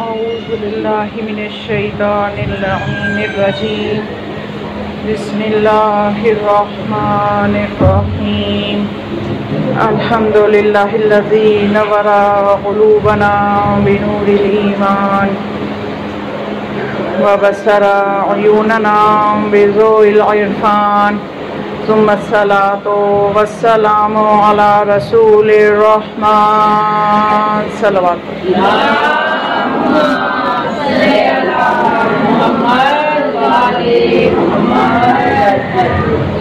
أعوذ بالله من الشيطان اللعين الرجيم بسم الله الرحمن الرحيم الحمد لله الذي نور قلوبنا بنور الإيمان وبصر عيوننا بضوء العرفان ثم الصلاة والسلام على رسول الرحمن صلوات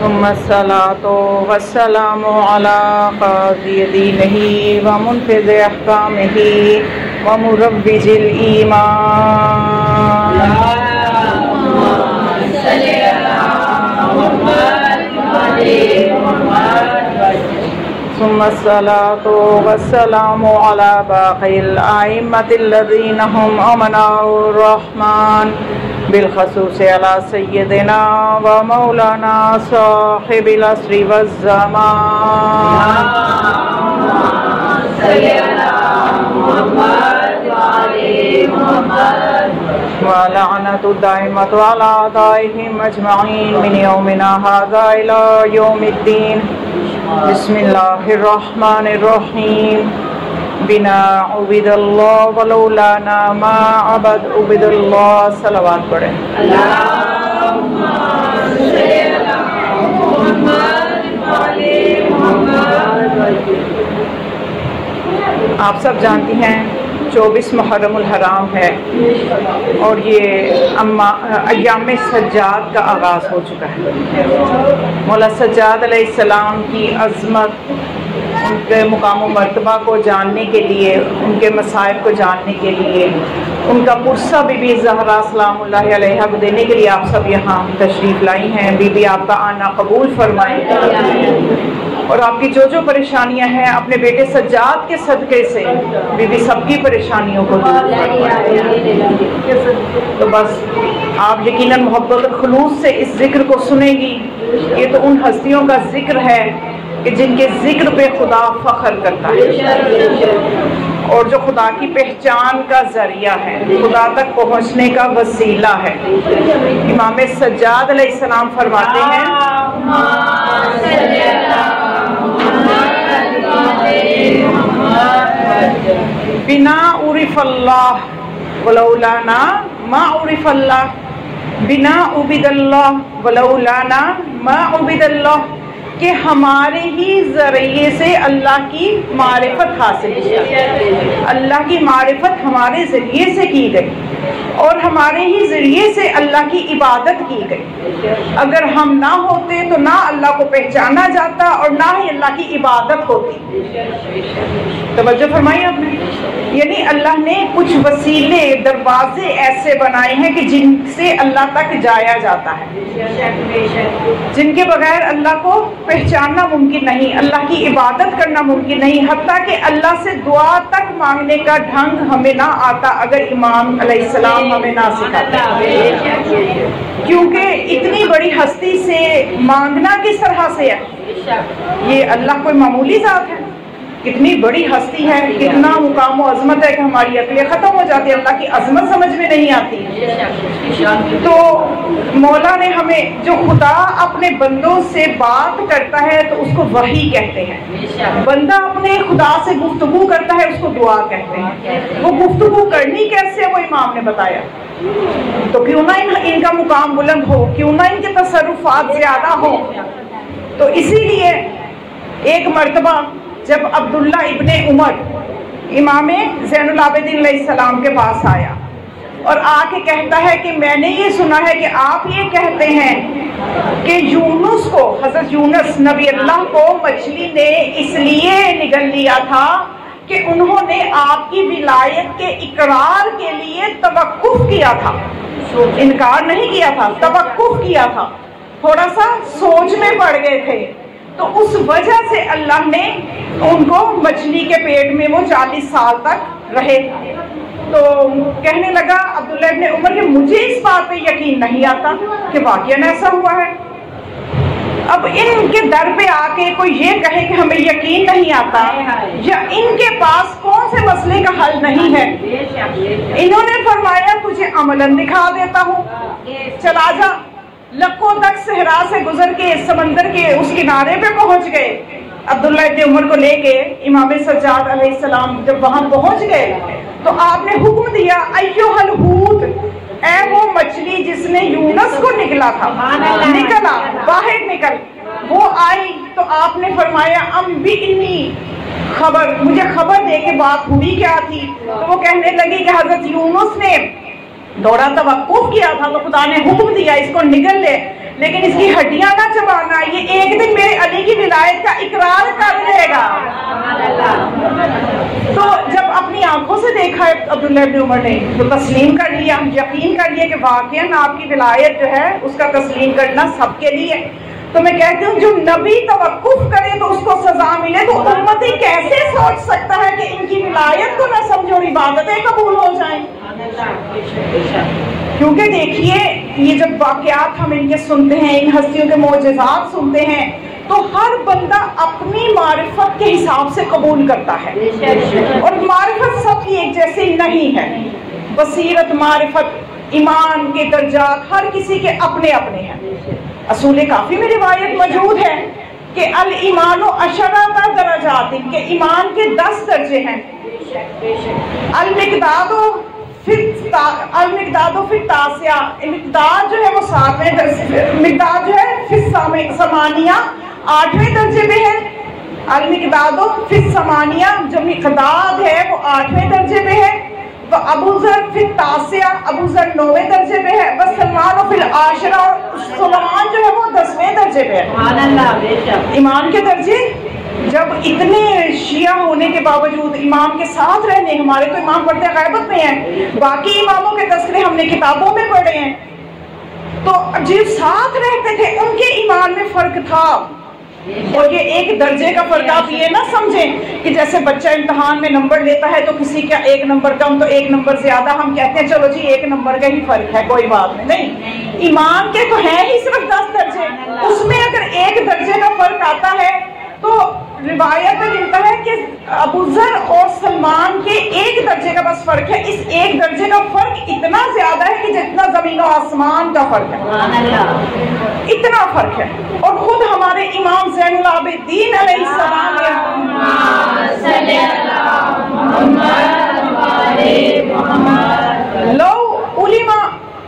ثم الصلاة والسلام على قاضي دينه ومنفذ أحكامه ومروج الإيمان ثم الصلاة والسلام على باقي الأئمة الذين هم أمناء الرحمن بالخصوص على سيدنا ومولانا صاحب العصر والزمان ولعنة الدائمة على أعدائهم أجمعين من يومنا هذا إلى يوم الدين بسم الله الرحمن الرحيم بنا عبد الله ولولانا ما عبد الله صلوات پڑھیں اللهم صل على محمد وعلى محمد. آپ سب جانتی ہیں 24 محرم الحرام ہے اور یہ ایام سجاد کا آغاز ہو چکا ہے. مولا سجاد علیہ السلام کی عظمت، ان کے مقام و مرتبہ کو جاننے کے لیے، ان کے مصائب کو جاننے کے لیے، ان کا پرسہ بی بی زہرا سلام اللہ علیہا کو دینے کے لیے آپ سب یہاں تشریف لائی ہیں. بی بی آپ کا آنا قبول فرمائیں اور آپ کی جو پریشانیاں ہیں اپنے بیٹے سجاد کے صدقے سے بی بی سب کی پریشانیوں کو دور فرمائیں. تو بس آپ یقیناً محبت اور خلوص سے اس ذکر کو سنیں گی. یہ تو ان ہستیوں کا ذکر ہے کہ جن کے ذکر پہ خدا فخر کرتا ہے اور جو خدا کی پہچان کا ذریعہ ہے، خدا تک پہنچنے کا وسیلہ ہے. امام سجاد علیہ السلام فرماتے ہیں بنا عرف اللہ ولولانا ما عرف اللہ، بنا عبد اللہ ولولانا ما عبد اللہ، کہ ہمارے ہی ذریعے سے اللہ کی معرفت حاصل کی، اللہ کی معرفت ہمارے ذریعے سے کی گئی اور ہمارے ہی ذریعے سے اللہ کی عبادت کی گئی. اگر ہم نہ ہوتے تو نہ اللہ کو پہچانا جاتا اور نہ ہی اللہ کی عبادت ہوتی. توجہ فرمائی آپ نے، یعنی اللہ نے کچھ وسیلے، دروازے ایسے بنائے ہیں کہ جن سے اللہ تک جایا جاتا ہے، جن کے بغیر اللہ کو پہچاننا ممکن نہیں، اللہ کی عبادت کرنا ممکن نہیں، حتیٰ کہ اللہ سے دعا تک مانگنے کا ڈھنگ ہمیں نہ آتا اگر امام علیہ السلام ہمیں نہ سکھاتے. کیونکہ اتنی بڑی ہستی سے مانگنا کس طرح سے ہے؟ یہ اللہ کوئی معمولی ذات ہے؟ کتنی بڑی ہستی ہے، کتنا مقام و عظمت ہے کہ ہماری عقلیں ختم ہو جاتی ہے، اللہ کی عظمت سمجھ میں نہیں آتی. تو مولا نے ہمیں، جو خدا اپنے بندوں سے بات کرتا ہے تو اس کو وحی کہتے ہیں، بندہ اپنے خدا سے گفتگو کرتا ہے اس کو دعا کہتے ہیں. وہ گفتگو کرنی کیسے وہ امام نے بتایا. تو کیوں نہ ان کا مقام بلند ہو، کیوں نہ ان کے تصرفات زیادہ ہو. تو اسی لیے ایک مرتبہ جب عبداللہ ابن عمر امام زین العابدین علیہ السلام کے پاس آیا اور آ کے کہتا ہے کہ میں نے یہ سنا ہے کہ آپ یہ کہتے ہیں کہ یونس کو، حضرت یونس نبی اللہ کو مچھلی نے اس لیے نگل لیا تھا کہ انہوں نے آپ کی ولایت کے اقرار کے لیے توقف کیا تھا، انکار نہیں کیا تھا، توقف کیا تھا، تھوڑا سا سوچ میں پڑ گئے تھے. تو اس وجہ سے اللہ نے ان کو مچھلی کے پیٹ میں وہ 40 سال تک رہے. تو کہنے لگا عبداللہ ابن عمر کہ مجھے اس بات پہ یقین نہیں آتا کہ واقعاً ایسا ہوا ہے. اب ان کے در پہ آ کے کوئی یہ کہے کہ ہمیں یقین نہیں آتا یا ان کے پاس کون سے مسئلے کا حل نہیں ہے، انہوں نے فرمایا تجھے عملاً دکھا دیتا ہوں، چلا جا۔ لکھوں تک صحرا سے گزر کے سمندر کے اس کنارے پہ پہنچ گئے۔ عبداللہ ابن عمر کو لے کے امام سجاد علیہ السلام جب وہاں پہنچ گئے تو آپ نے حکم دیا ایھا الحوت، اے وہ مچھلی جس نے یونس کو نکلا تھا، نکلا باہر نکل، وہ آئی تو آپ نے فرمایا انبئنی، خبر مجھے خبر دے کے بات ہوئی کیا تھی؟ تو وہ کہنے لگی کہ حضرت یونس نے دوڑا توقف کیا تھا تو خدا نے حکم دیا اس کو نگل لے، لیکن اس کی ہڈیاں نہ چبانا، یہ ایک دن میرے علی کی ولایت کا اقرار کر لے گا۔ تو جب اپنی آنکھوں سے دیکھا عبداللہ ابن عمر نے تو تسلیم کر لیا، یقین کر لیا کہ واقعاً آپ کی ولایت جو ہے اس کا تسلیم کرنا سب کے لیے۔ تو میں کہتی ہوں جو نبی توقف کرے تو اس کو سزا ملے، تو امتی کیسے سوچ سکتا ہے کہ ان کی ولایت کو نہ سمجھو اور عبادتیں قبول ہو جائیں؟ کیونکہ دیکھیے یہ جب واقعات ہم ان کے سنتے ہیں، ان ہستیوں کے معجزات سنتے ہیں تو ہر بندہ اپنی معرفت کے حساب سے قبول کرتا ہے، اور معرفت سب کی ایک جیسی نہیں ہے۔ بصیرت، معرفت، ایمان کے درجات ہر کسی کے اپنے اپنے ہیں۔ اصول کافی میں روایت موجود ہے کہ الایمان عشرۃ درجات، کہ ایمان کے 10 درجے ہیں۔ المقداد فی التاسعہ، مقداد جو ہے وہ 7ویں درجے، مقداد جو ہے فی الثمانیہ 8ویں درجے میں ہے۔ المقداد فی الثمانیہ، جو مقداد ہے وہ 8ویں درجے میں ہے۔ وہ ابو ذر فی التاسعہ، ابو ذر 9ویں درجے پہ ہے۔ بس سلمان فی العاشرہ، سلمان جو ہے وہ 10ویں درجے پہ ہے۔ ایمان کے درجے جب اتنے شیعہ ہونے کے باوجود امام کے ساتھ رہنے، ہمارے تو امام پڑھتے غیبت میں ہیں، باقی اماموں کے تذکرے ہم نے کتابوں میں پڑھے ہیں، تو جو ساتھ رہتے تھے ان کے ایمان میں فرق تھا۔ اور یہ ایک درجے کا فرق، آپ یہ نہ سمجھیں کہ جیسے بچہ امتحان میں نمبر لیتا ہے تو کسی کا 1 نمبر کم تو 1 نمبر زیادہ، ہم کہتے ہیں چلو جی 1 نمبر کا ہی فرق ہے کوئی بات نہیں۔ ایمان کے تو ہیں ہی صرف 10 درجے، اس میں اگر 1 درجے کا فرق آتا ہے تو روایت میں ملتا ہے کہ ابو ذر اور سلمان کے 1 درجے کا بس فرق ہے۔ اس 1 درجے کا فرق اتنا زیادہ ہے کہ جتنا زمین و آسمان کا فرق ہے، اتنا فرق ہے۔ اور خود ہمارے امام زین العابدین علیہ السلام لو علم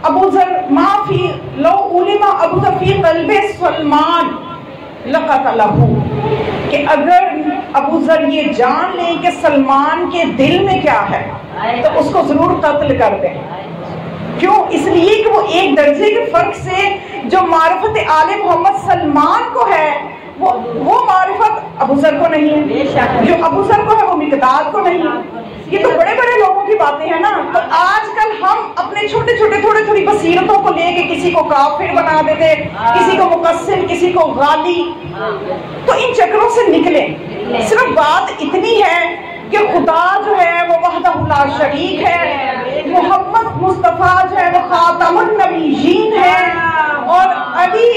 ابو ذر ما فی لو علم ابو ذر فی قلب سلمان لقتلہ، کہ اگر ابو ذر یہ جان لیں کہ سلمان کے دل میں کیا ہے تو اس کو ضرور قتل کر دیں۔ کیوں؟ اس لیے کہ وہ 1 درجے کے فرق سے جو معرفت آل محمد سلمان کو ہے وہ معرفت ابو ذر کو نہیں ہے، جو ابو ذر کو ہے وہ مقداد کو نہیں ہے۔ یہ تو بڑے بڑے لوگوں کی باتیں ہیں نا، تو آج کل ہم اپنے چھوٹے چھوٹے تھوڑی بصیرتوں کو لے کے کسی کو کافر بنا دیتے، کسی کو مقصر، کسی کو غالی، تو ان چکروں سے نکلیں۔ صرف بات اتنی ہے کہ خدا جو ہے وہ وحدہ لا شریک ہے، محمد مصطفیٰ جو ہے وہ خاتم النبیین ہے، اور علی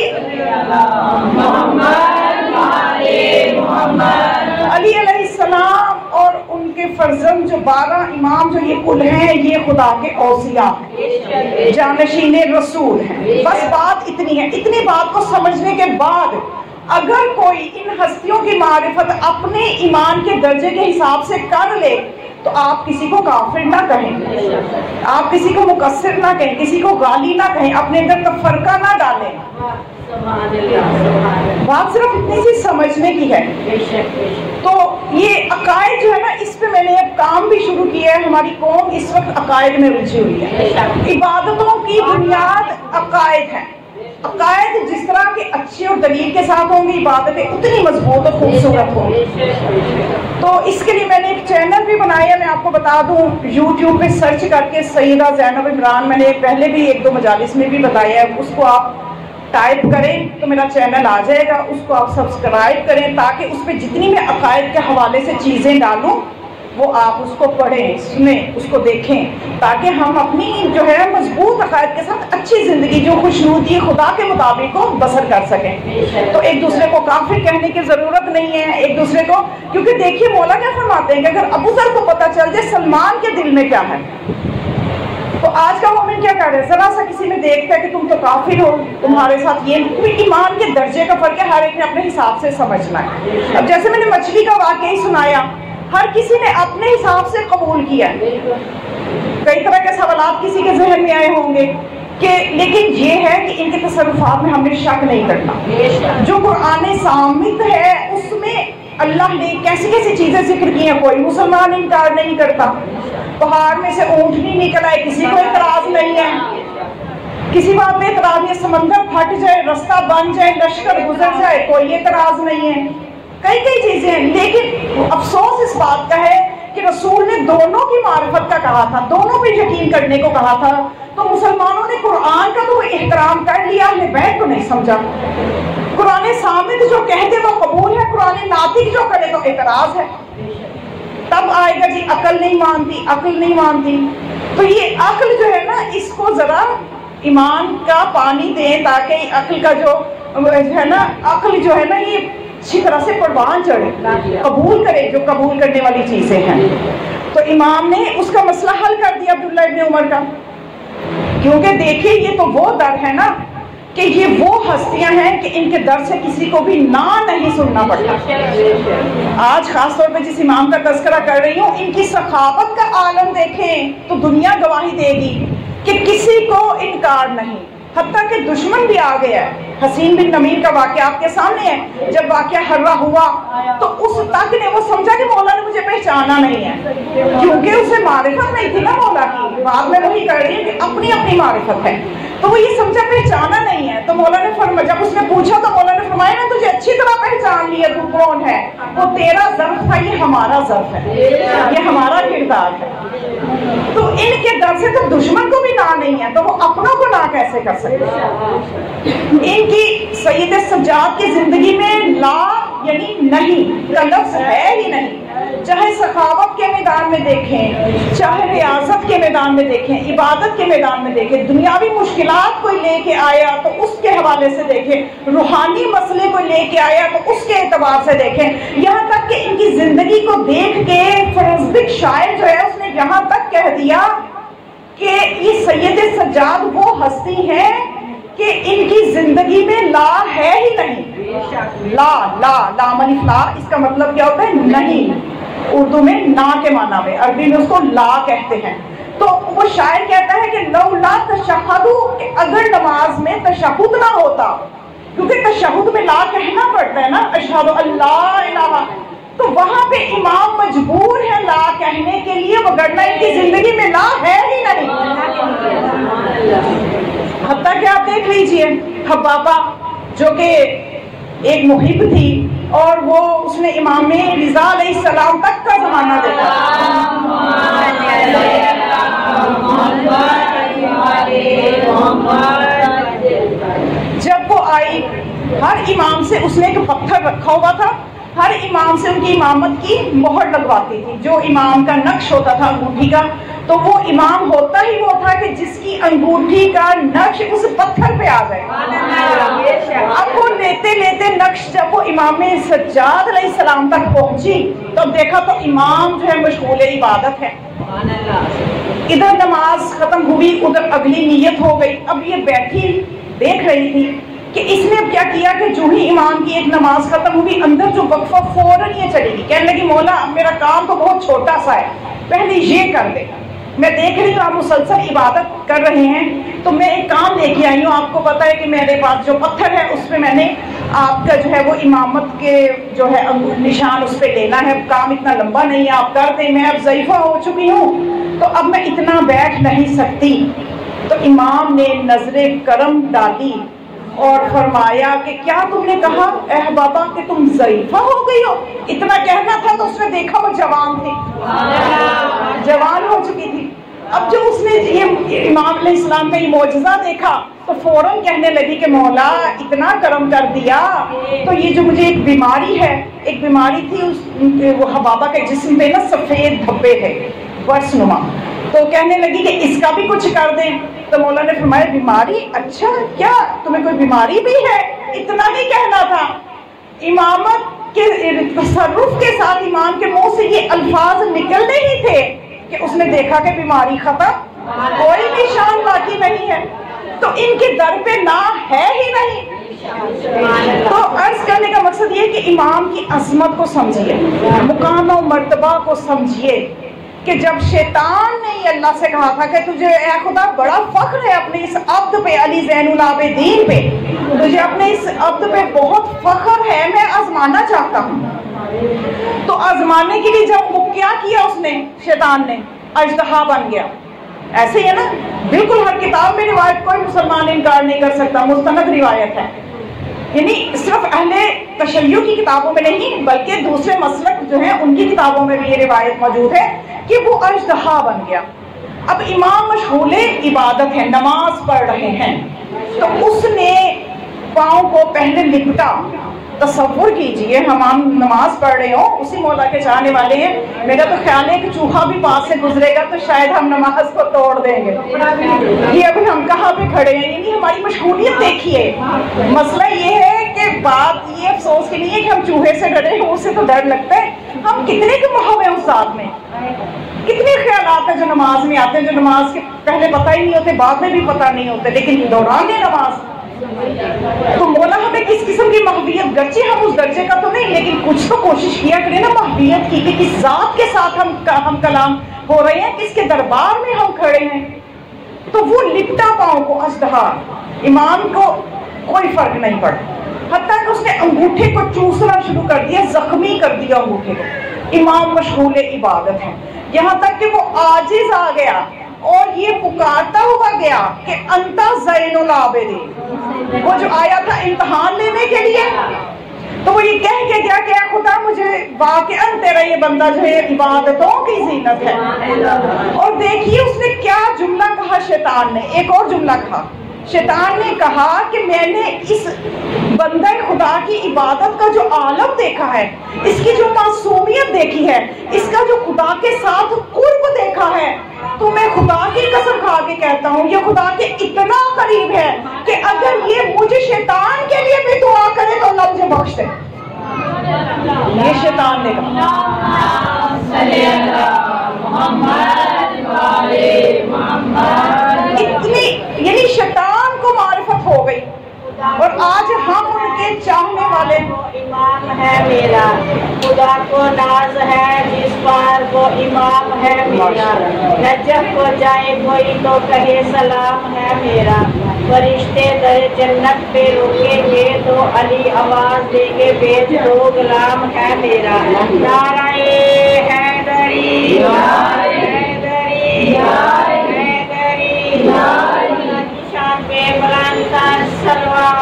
علیہ السلام اور ان کے فرزند جو 12 امام جو یہ کل ہیں، یہ خدا کے اوصیاء ہیں، جانشین رسول ہیں۔ بس بات اتنی ہے۔ اتنی بات کو سمجھنے کے بعد اگر کوئی ان ہستیوں کی معرفت اپنے ایمان کے درجے کے حساب سے کر لے تو آپ کسی کو کافر نہ کہیں، آپ کسی کو مقصر نہ کہیں، کسی کو غالی نہ کہیں، اپنے اندر تفرقہ نہ ڈالیں۔ بات صرف اتنی سی سمجھنے کی ہے۔ تو یہ عقائد جو ہے نا، اس پہ میں نے اب کام بھی شروع کیا ہے۔ ہماری قوم اس وقت عقائد میں الجھی ہوئی ہے۔ عبادتوں کی بنیاد عقائد ہیں۔ عقائد جس طرح کے اچھے اور دلیل کے ساتھ ہوں گی، عبادتیں اتنی مضبوط اور خوبصورت ہوں گی۔ تو اس کے لیے میں نے ایک چینل بھی بنایا، میں آپ کو بتا دوں، یوٹیوب پہ سرچ کر کے سیدہ زینب عمران، میں نے پہلے بھی 1-2 مجالس میں بھی بتایا ہے، اس کو آپ ٹائپ کریں تو میرا چینل آ جائے گا، اس کو آپ سبسکرائب کریں تاکہ اس پہ جتنی میں عقائد کے حوالے سے چیزیں ڈالوں وہ آپ اس کو پڑھیں، سنیں، اس کو دیکھیں، تاکہ ہم اپنی جو ہے مضبوط عقائد کے ساتھ اچھی زندگی جو خوشنودی خدا کے مطابق کو بسر کر سکیں۔ تو ایک دوسرے کو کافر کہنے کی ضرورت نہیں ہے، ایک دوسرے کو، کیونکہ دیکھیے مولا کیا فرماتے ہیں کہ اگر ابو ذر کو پتہ چل جائے سلمان کے دل میں کیا ہے، تو آج کا مومن کیا کر رہا ہے، ذرا سا کسی میں دیکھتا ہے کہ تم تو کافر ہو، تمہارے ساتھ یہ، کیونکہ ایمان کے درجے کا فرق ہے، ہر ایک نے اپنے حساب سے سمجھنا ہے۔ اب جیسے میں نے مچھلی کا واقعہ ہی سنایا، ہر کسی نے اپنے حساب سے قبول کیا ہے، کئی طرح کے سوالات کسی کے ذہن میں آئے ہوں گے کہ، لیکن یہ ہے کہ ان کے تصرفات میں ہم نے شک نہیں کرنا۔ جو قرآن صامت ہے اس میں اللہ نے کیسی کیسی چیزیں ذکر کی ہیں، کوئی مسلمان انکار نہیں کرتا، پہاڑ میں سے اونٹنی نکل آئے کسی کو اعتراض نہیں ہے، کسی بات پہ اعتراض نہیں، سمندر پھٹ جائے، رستہ بن جائے، لشکر گزر جائے، کوئی اعتراض نہیں ہے، کئی چیزیں ہیں۔ لیکن افسوس اس بات کا ہے کہ رسول نے دونوں کی معرفت کا کہا تھا، دونوں پہ یقین کرنے کو کہا تھا، تو مسلمانوں نے قرآن کا تو احترام کر لیا، اہل بیت کو نہیں سمجھا۔ قرآن صامت جو کہتے وہ قبول ہے، قرآن ناطق جو کرے تو اعتراض ہے۔ تب آئے گا جی عقل نہیں مانتی، عقل نہیں مانتی۔ تو یہ عقل جو ہے نا، اس کو ذرا ایمان کا پانی دیں تاکہ عقل کا جو ہے نا، عقل جو ہے نا یہ اچھی طرح سے پروان چڑھے، قبول کرے جو قبول کرنے والی چیزیں ہیں۔ تو امام نے اس کا مسئلہ حل کر دیا عبداللہ ابن عمر کا، کیونکہ دیکھیں یہ تو وہ در ہے نا کہ یہ وہ ہستیاں ہیں کہ ان کے در سے کسی کو بھی نہیں سننا پڑتا۔ آج خاص طور پہ جس امام کا تذکرہ کر رہی ہوں، ان کی سخاوت کا عالم دیکھیں تو دنیا گواہی دے گی کہ کسی کو انکار نہیں، حتیٰ کہ دشمن بھی آ گیا ہے۔ حسین بن نمیر کا واقعہ آپ کے سامنے ہے، جب واقعہ ہررا ہوا تو اس تک نے وہ سمجھا کہ مولا نے مجھے پہچانا نہیں ہے، کیونکہ اسے معرفت نہیں تھی نا مولا کی، بعد میں وہی کر رہی ہے کہ اپنی اپنی معرفت ہے، تو وہ یہ سمجھا پہچانا نہیں ہے۔ تو مولا نے فرمایا، جب اس نے پوچھا تو مولا نے فرمایا نا تجھے اچھی طرح پہچان لیا، تو کون ہے؟ وہ تیرا ظرف تھا، یہ ہمارا ظرف ہے، یہ ہمارا کردار ہے۔ تو ان کے در سے تو دشمن کو بھی نہ نہیں ہے، تو وہ اپنوں کو نہ کیسے کر سکتے؟ ان کی سید سجاد کی زندگی میں لا یعنی نہیں کا لفظ ہے ہی نہیں، چاہے سخاوت کے میدان میں دیکھیں، چاہے ریاضت کے میدان میں دیکھیں، عبادت کے میدان میں دیکھیں، دنیاوی مشکلات کوئی لے کے آیا تو اس کے حوالے سے دیکھیں، روحانی مسئلے کو لے کے آیا تو اس کے اعتبار سے دیکھیں، یہاں تک کہ ان کی زندگی کو دیکھ کے فرزدق شاعر جو ہے اس نے یہاں تک کہہ دیا کہ یہ سید سجاد وہ ہستی ہے کہ ان کی زندگی میں لا ہے ہی نہیں۔ لام الف لا، اس کا مطلب کیا ہوتا ہے؟ نہیں، اردو میں نا کے معنی میں، عربی میں اس کو لا کہتے ہیں۔ تو وہ شاعر کہتا ہے کہ لو لا تشہدو، کہ اگر نماز میں تشہد نہ ہوتا، کیونکہ تشہد میں لا کہنا پڑتا ہے نا، اشہد اللہ الہ، تو وہاں پہ امام مجبور ہے لا کہنے کے لیے، وگرنہ ان کی زندگی میں لا ہے ہی نہیں۔ حتیٰ کہ آپ دیکھ لیجئے حبابہ جو کہ ایک محب تھی، اور وہ اس نے امام رضا علیہ السلام تک کا زمانہ دیکھا، جب وہ آئی ہر امام سے اس نے ایک پتھر رکھا ہوا تھا، ہر امام سے ان کی امامت کی مہر لگواتی تھی، جو امام کا نقش ہوتا تھا انگوٹھی کا، تو وہ امام ہوتا ہی وہ تھا کہ جس کی انگوٹھی کا نقش اس پتھر پہ آ جائے۔ اب وہ لیتے لیتے نقش جب وہ امام سجاد علیہ السلام تک پہنچی تو دیکھا تو امام جو ہے مشغول عبادت ہے، ادھر نماز ختم ہوئی، ادھر اگلی نیت ہو گئی۔ اب یہ بیٹھی دیکھ رہی تھی کہ اس نے کیا کیا کہ جو ہی امام کی ایک نماز ختم ہوئی، اندر جو وقفہ فوراً یہ چلے گی، کہنے لگی مولا میرا کام تو بہت چھوٹا سا ہے، پہلے یہ کر دے، میں دیکھ رہی ہوں آپ مسلسل عبادت کر رہے ہیں، تو میں ایک کام لے کے آئی ہوں، آپ کو پتا ہے کہ میرے پاس جو پتھر ہے اس پہ میں نے آپ کا جو ہے وہ امامت کے جو ہے نشان اس پہ لینا ہے، کام اتنا لمبا نہیں ہے، آپ کر دیں، میں اب ضعیفہ ہو چکی ہوں تو اب میں اتنا بیٹھ نہیں سکتی۔ تو امام نے نظر کرم ڈالی اور فرمایا کہ کیا تم نے کہا اے بابا کہ تم ضعیفہ ہو گئی ہو؟ اتنا کہنا تھا تو اس نے دیکھا وہ جوان تھی، جوان ہو چکی تھی۔ اب جو اس نے یہ امام علیہ السلام کا یہ معجزہ دیکھا تو فوراً کہنے لگی کہ مولا اتنا کرم کر دیا، تو یہ جو مجھے ایک بیماری ہے، ایک بیماری تھی وہ حبابہ کے جسم پہ نا سفید دھبے تھے برس نما، تو کہنے لگی کہ اس کا بھی کچھ کر دیں۔ تو مولا نے فرمایا بیماری؟ اچھا کیا تمہیں کوئی بیماری بھی ہے؟ اتنا ہی کہنا تھا۔ امامت کے تصرف کے ساتھ امام کے منہ سے یہ الفاظ نکلنے ہی تھے کہ اس نے دیکھا کہ بیماری ختم، کوئی نشان باقی نہیں ہے، تو ان کے در پہ نہ ہے ہی نہیں۔ تو عرض کرنے کا مقصد یہ کہ امام کی عظمت کو سمجھیے، مقام و مرتبہ کو سمجھیے، کہ جب شیطان نے یہ اللہ سے کہا تھا کہ تجھے اے خدا بڑا فخر ہے اپنے اس عبد پہ، علی زین العابدین پہ، تجھے اپنے اس عبد پہ بہت فخر ہے، میں آزمانا چاہتا ہوں۔ تو آزمانے کے لیے جب وہ کیا کیا اس نے، شیطان نے اژدہا بن گیا۔ ایسے ہی ہے نا، بالکل ہر کتاب میں روایت کوئی مسلمان انکار نہیں کر سکتا، مستند روایت ہے، یعنی صرف اہل تشیع کی کتابوں میں نہیں بلکہ دوسرے مسلک جو ہیں ان کی کتابوں میں بھی یہ روایت موجود ہے کہ وہ اژدہا بن گیا۔ اب امام مشغول عبادت ہے، نماز پڑھ رہے ہیں، تو اس نے پاؤں کو پہلے لپٹا۔ تصور کیجئے ہم نماز پڑھ رہے ہوں، اسی مولا کے چاہنے والے ہیں، میرا تو خیال ہے کہ چوہا بھی پاس سے گزرے گا تو شاید ہم نماز کو توڑ دیں گے۔ یہ ابھی ہم کہاں پہ کھڑے ہیں، یعنی ہماری مشغولیت دیکھیے۔ مسئلہ یہ ہے کہ بات یہ افسوس کے لیے کہ ہم چوہے سے ڈرے ہیں، اس سے تو ڈر لگتا ہے، ہم کتنے کے محو ہیں اس ذات میں، کتنے خیالات ہیں جو نماز میں آتے ہیں، جو نماز کے پہلے پتہ ہی نہیں ہوتے، بعد میں بھی پتہ نہیں ہوتے، لیکن دوران ہے نماز۔ تو مولا ہمیں کس قسم کی محویت، گرچہ ہم اس درجے کا تو نہیں لیکن کچھ تو کوشش کیا کریں نا محویت کی، کہ کس ذات کے ساتھ ہم کلام ہو رہے ہیں، کس کے دربار میں ہم کھڑے ہیں۔ تو وہ لپٹا پاؤں کو اژدہا، امام کو کوئی فرق نہیں پڑا، حتیٰ کہ اس نے انگوٹھے کو چوسنا شروع کر دیا، زخمی کر دیا انگوٹھے کو۔ امام مشغول عبادت ہے، یہاں تک کہ وہ عاجز آ گیا اور یہ پکارتا ہوا گیا کہ انتا زین العابدین، وہ جو آیا تھا امتحان لینے کے لیے، تو وہ یہ کہہ کے گیا کہ اے خدا مجھے واقعاً تیرا یہ بندہ جو ہے عبادتوں کی زینت ہے۔ اور دیکھیے اس نے کیا جملہ کہا، شیطان نے ایک اور جملہ کہا، شیطان نے کہا کہ میں نے اس بندہ خدا کی عبادت کا جو عالم دیکھا ہے، اس کی جو معصومیت دیکھی ہے، اس کا جو خدا کے ساتھ قرب دیکھا ہے، تو میں خدا کی قسم کھا کے کہتا ہوں یہ خدا کے اتنا قریب ہے کہ اگر یہ مجھے شیطان کے لیے بھی دعا کرے تو اللہ مجھے بخش دے۔ یہ شیطان نے کہا۔ اتنی یعنی شیطان کو معرفت ہو گئی، اور آج ہم ان کے چاہنے والے۔ امام ہے میرا، خدا کو ناز ہے جس پر وہ امام ہے میرا، نجف کو جائے کوئی تو کہے سلام ہے میرا، فرشتے در جنت پہ رکیں گے تو علی آواز دیں گے بیچ دو غلام ہے میرا، نعرہ حیدری حیدری حیدری، شان پہ بلند تر سلوار۔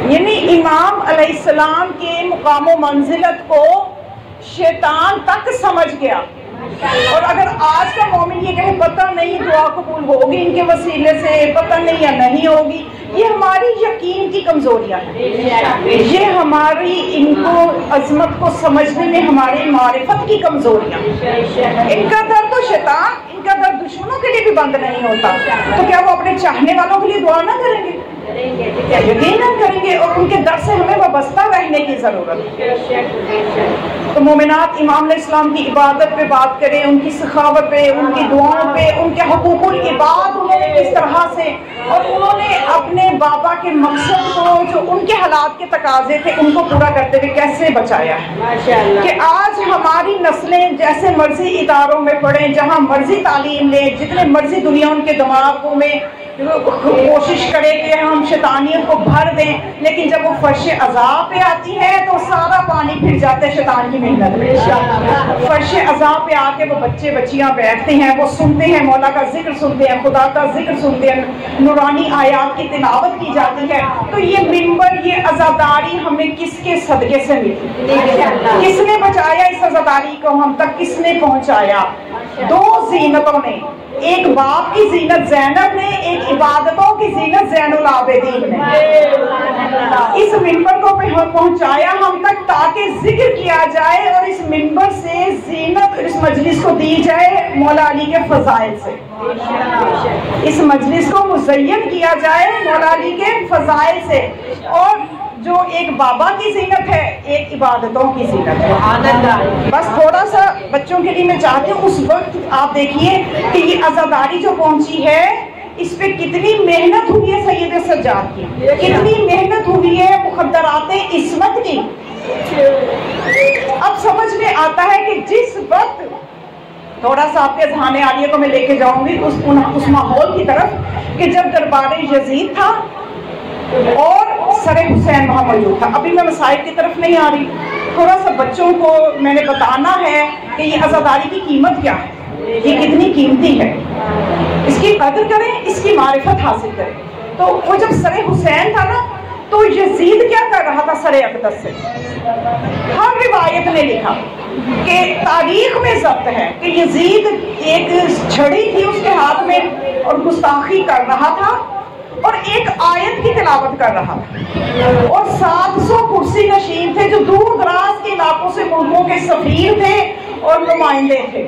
یعنی امام علیہ السلام کے مقام و منزلت کو شیطان تک سمجھ گیا، اور اگر آج کا مومن یہ کہے پتہ نہیں دعا قبول ہوگی ان کے وسیلے سے، پتہ نہیں یا نہیں ہوگی، یہ ہماری یقین کی کمزوریاں ہیں، یہ ہماری ان کو عظمت کو سمجھنے میں ہماری معرفت کی کمزوریاں۔ ان کا در تو شیطان، ان کا در دشمنوں کے لیے بھی بند نہیں ہوتا، تو کیا وہ اپنے چاہنے والوں کے لیے دعا نہ کریں گے؟ یقیناً کریں گے، اور ان کے در سے ہمیں وابستہ رہنے کی ضرورت ہے۔ تو مومنات امام علیہ السلام کی عبادت پہ بات کریں، ان کی سخاوت پہ، ان کی دعاؤں پہ، ان کے حقوق العباد انہوں نے کس طرح سے، اور انہوں نے اپنے بابا کے مقصد کو جو ان کے حالات کے تقاضے تھے ان کو پورا کرتے ہوئے کیسے بچایا ہے، کہ آج ہماری نسلیں جیسے مرضی اداروں میں پڑھیں، جہاں مرضی تعلیم لیں، جتنے مرضی دنیا ان کے دماغوں میں کوشش کرے کہ ہم شیطانیت کو بھر دیں، لیکن جب وہ فرش عذاب پہ آتی ہے تو سارا پانی پھر جاتا ہے شیطان کی محنت میں۔ فرش عذاب پہ آ کے وہ بچے بچیاں بیٹھتے ہیں، وہ سنتے ہیں، مولا کا ذکر سنتے ہیں، خدا کا ذکر سنتے ہیں، نورانی آیات کی تلاوت کی جاتی ہے۔ تو یہ منبر، یہ عزاداری ہمیں کس کے صدقے سے ملی؟ کس نے بچایا اس عزاداری کو ہم تک؟ کس نے پہنچایا؟ دو زینتوں نے، ایک باپ کی زینت زینب نے، ایک عبادتوں کی زینت زین العابدین نے اس منبر کو پہنچایا ہم تک تاکہ ذکر کیا جائے اور اس منبر سے زینت اس مجلس کو دی جائے مولا علی کے فضائل سے، اس مجلس کو مزین کیا جائے مولا علی کے فضائل سے۔ اور جو ایک بابا کی زینت ہے، ایک عبادتوں کی زینت ہے۔ بس تھوڑا سا بچوں کے لیے میں چاہتی ہوں، اس وقت آپ دیکھیے کہ یہ عزاداری جو پہنچی ہے اس پہ کتنی محنت ہوئی ہے سید سجاد کی، کتنی محنت ہوئی ہے مخدرات عصمت کی۔ اب سمجھ میں آتا ہے کہ جس وقت تھوڑا سا آپ کے ذہان عالیہ کو میں لے کے جاؤں گی اس ماحول کی طرف کہ جب دربار یزید تھا اور سر حسین وہاں موجود تھا۔ ابھی میں مسائل کی طرف نہیں آ رہی، تھوڑا سا بچوں کو میں نے بتانا ہے کہ یہ عزاداری کی قیمت کیا ہے، یہ کتنی قیمتی ہے، اس کی قدر کریں، اس کی معرفت حاصل کریں۔ تو وہ جب سر حسین تھا نا تو یزید کیا کر رہا تھا سر اقدس سے؟ ہر روایت نے لکھا کہ تاریخ میں ضبط ہے کہ یزید ایک چھڑی تھی اس کے ہاتھ میں اور گستاخی کر رہا تھا اور ایک آیت کی تلاوت کر رہا تھا، اور 700 کرسی نشین تھے جو دور دراز کے علاقوں سے ملکوں کے سفیر تھے اور نمائندے تھے۔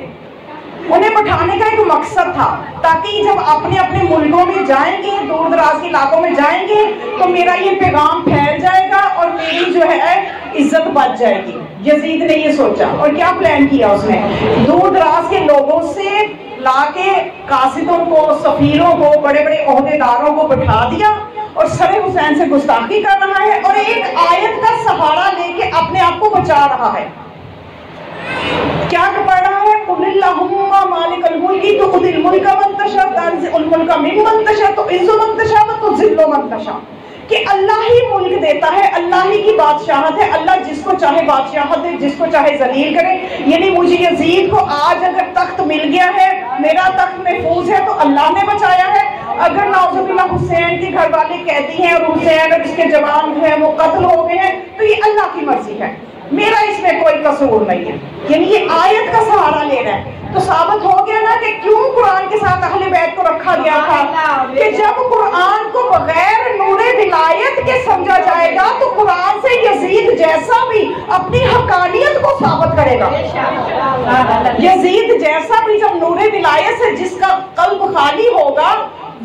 انہیں بٹھانے کا ایک مقصد تھا تاکہ جب اپنے اپنے ملکوں میں جائیں گے، دور دراز کے علاقوں میں جائیں گے تو میرا یہ پیغام پھیل جائے گا اور میری جو ہے عزت بچ جائے گی۔ یزید نے یہ سوچا اور کیا پلان کیا اس نے، دور دراز کے لوگوں سے لا کے قاصدوں کو، سفیروں کو، بڑے بڑے عہدیداروں کو بٹھا دیا اور سر حسین سے گستاخی کر رہا ہے اور ایک آیت کا سہارا لے کے اپنے آپ کو بچا رہا ہے۔ کیا پڑھ رہا ہے؟ قل اللہم مالک الملک تؤتی الملک من تشاء وتنزع الملک ممن تشاء وتعز من تشاء وتذل من تشاء، کہ اللہ ہی ملک دیتا ہے، اللہ ہی کی بادشاہت ہے، اللہ جس کو چاہے بادشاہت دے، جس کو چاہے ذلیل کرے۔ یعنی مجھے یزید کو آج اگر تخت مل گیا ہے، میرا تخت محفوظ ہے تو اللہ نے بچایا ہے۔ اگر نعوذ باللہ حسین کے گھر والے قیدی ہیں اور حسین اور اس کے جوان ہیں وہ قتل ہو گئے ہیں تو یہ اللہ کی مرضی ہے، میرا اس میں کوئی قصور نہیں ہے۔ یعنی یہ آیت کا سہارا لے رہا ہے تو ثابت ہو گیا نا کہ کیوں قرآن کے ساتھ اہل بیت کو رکھا گیا تھا، کہ جب قرآن کو بغیر نور ولایت کے سمجھا جائے گا تو قرآن سے یزید جیسا بھی اپنی حقانیت کو ثابت کرے گا۔ یزید جیسا بھی جب نور ولایت سے جس کا قلب خالی ہوگا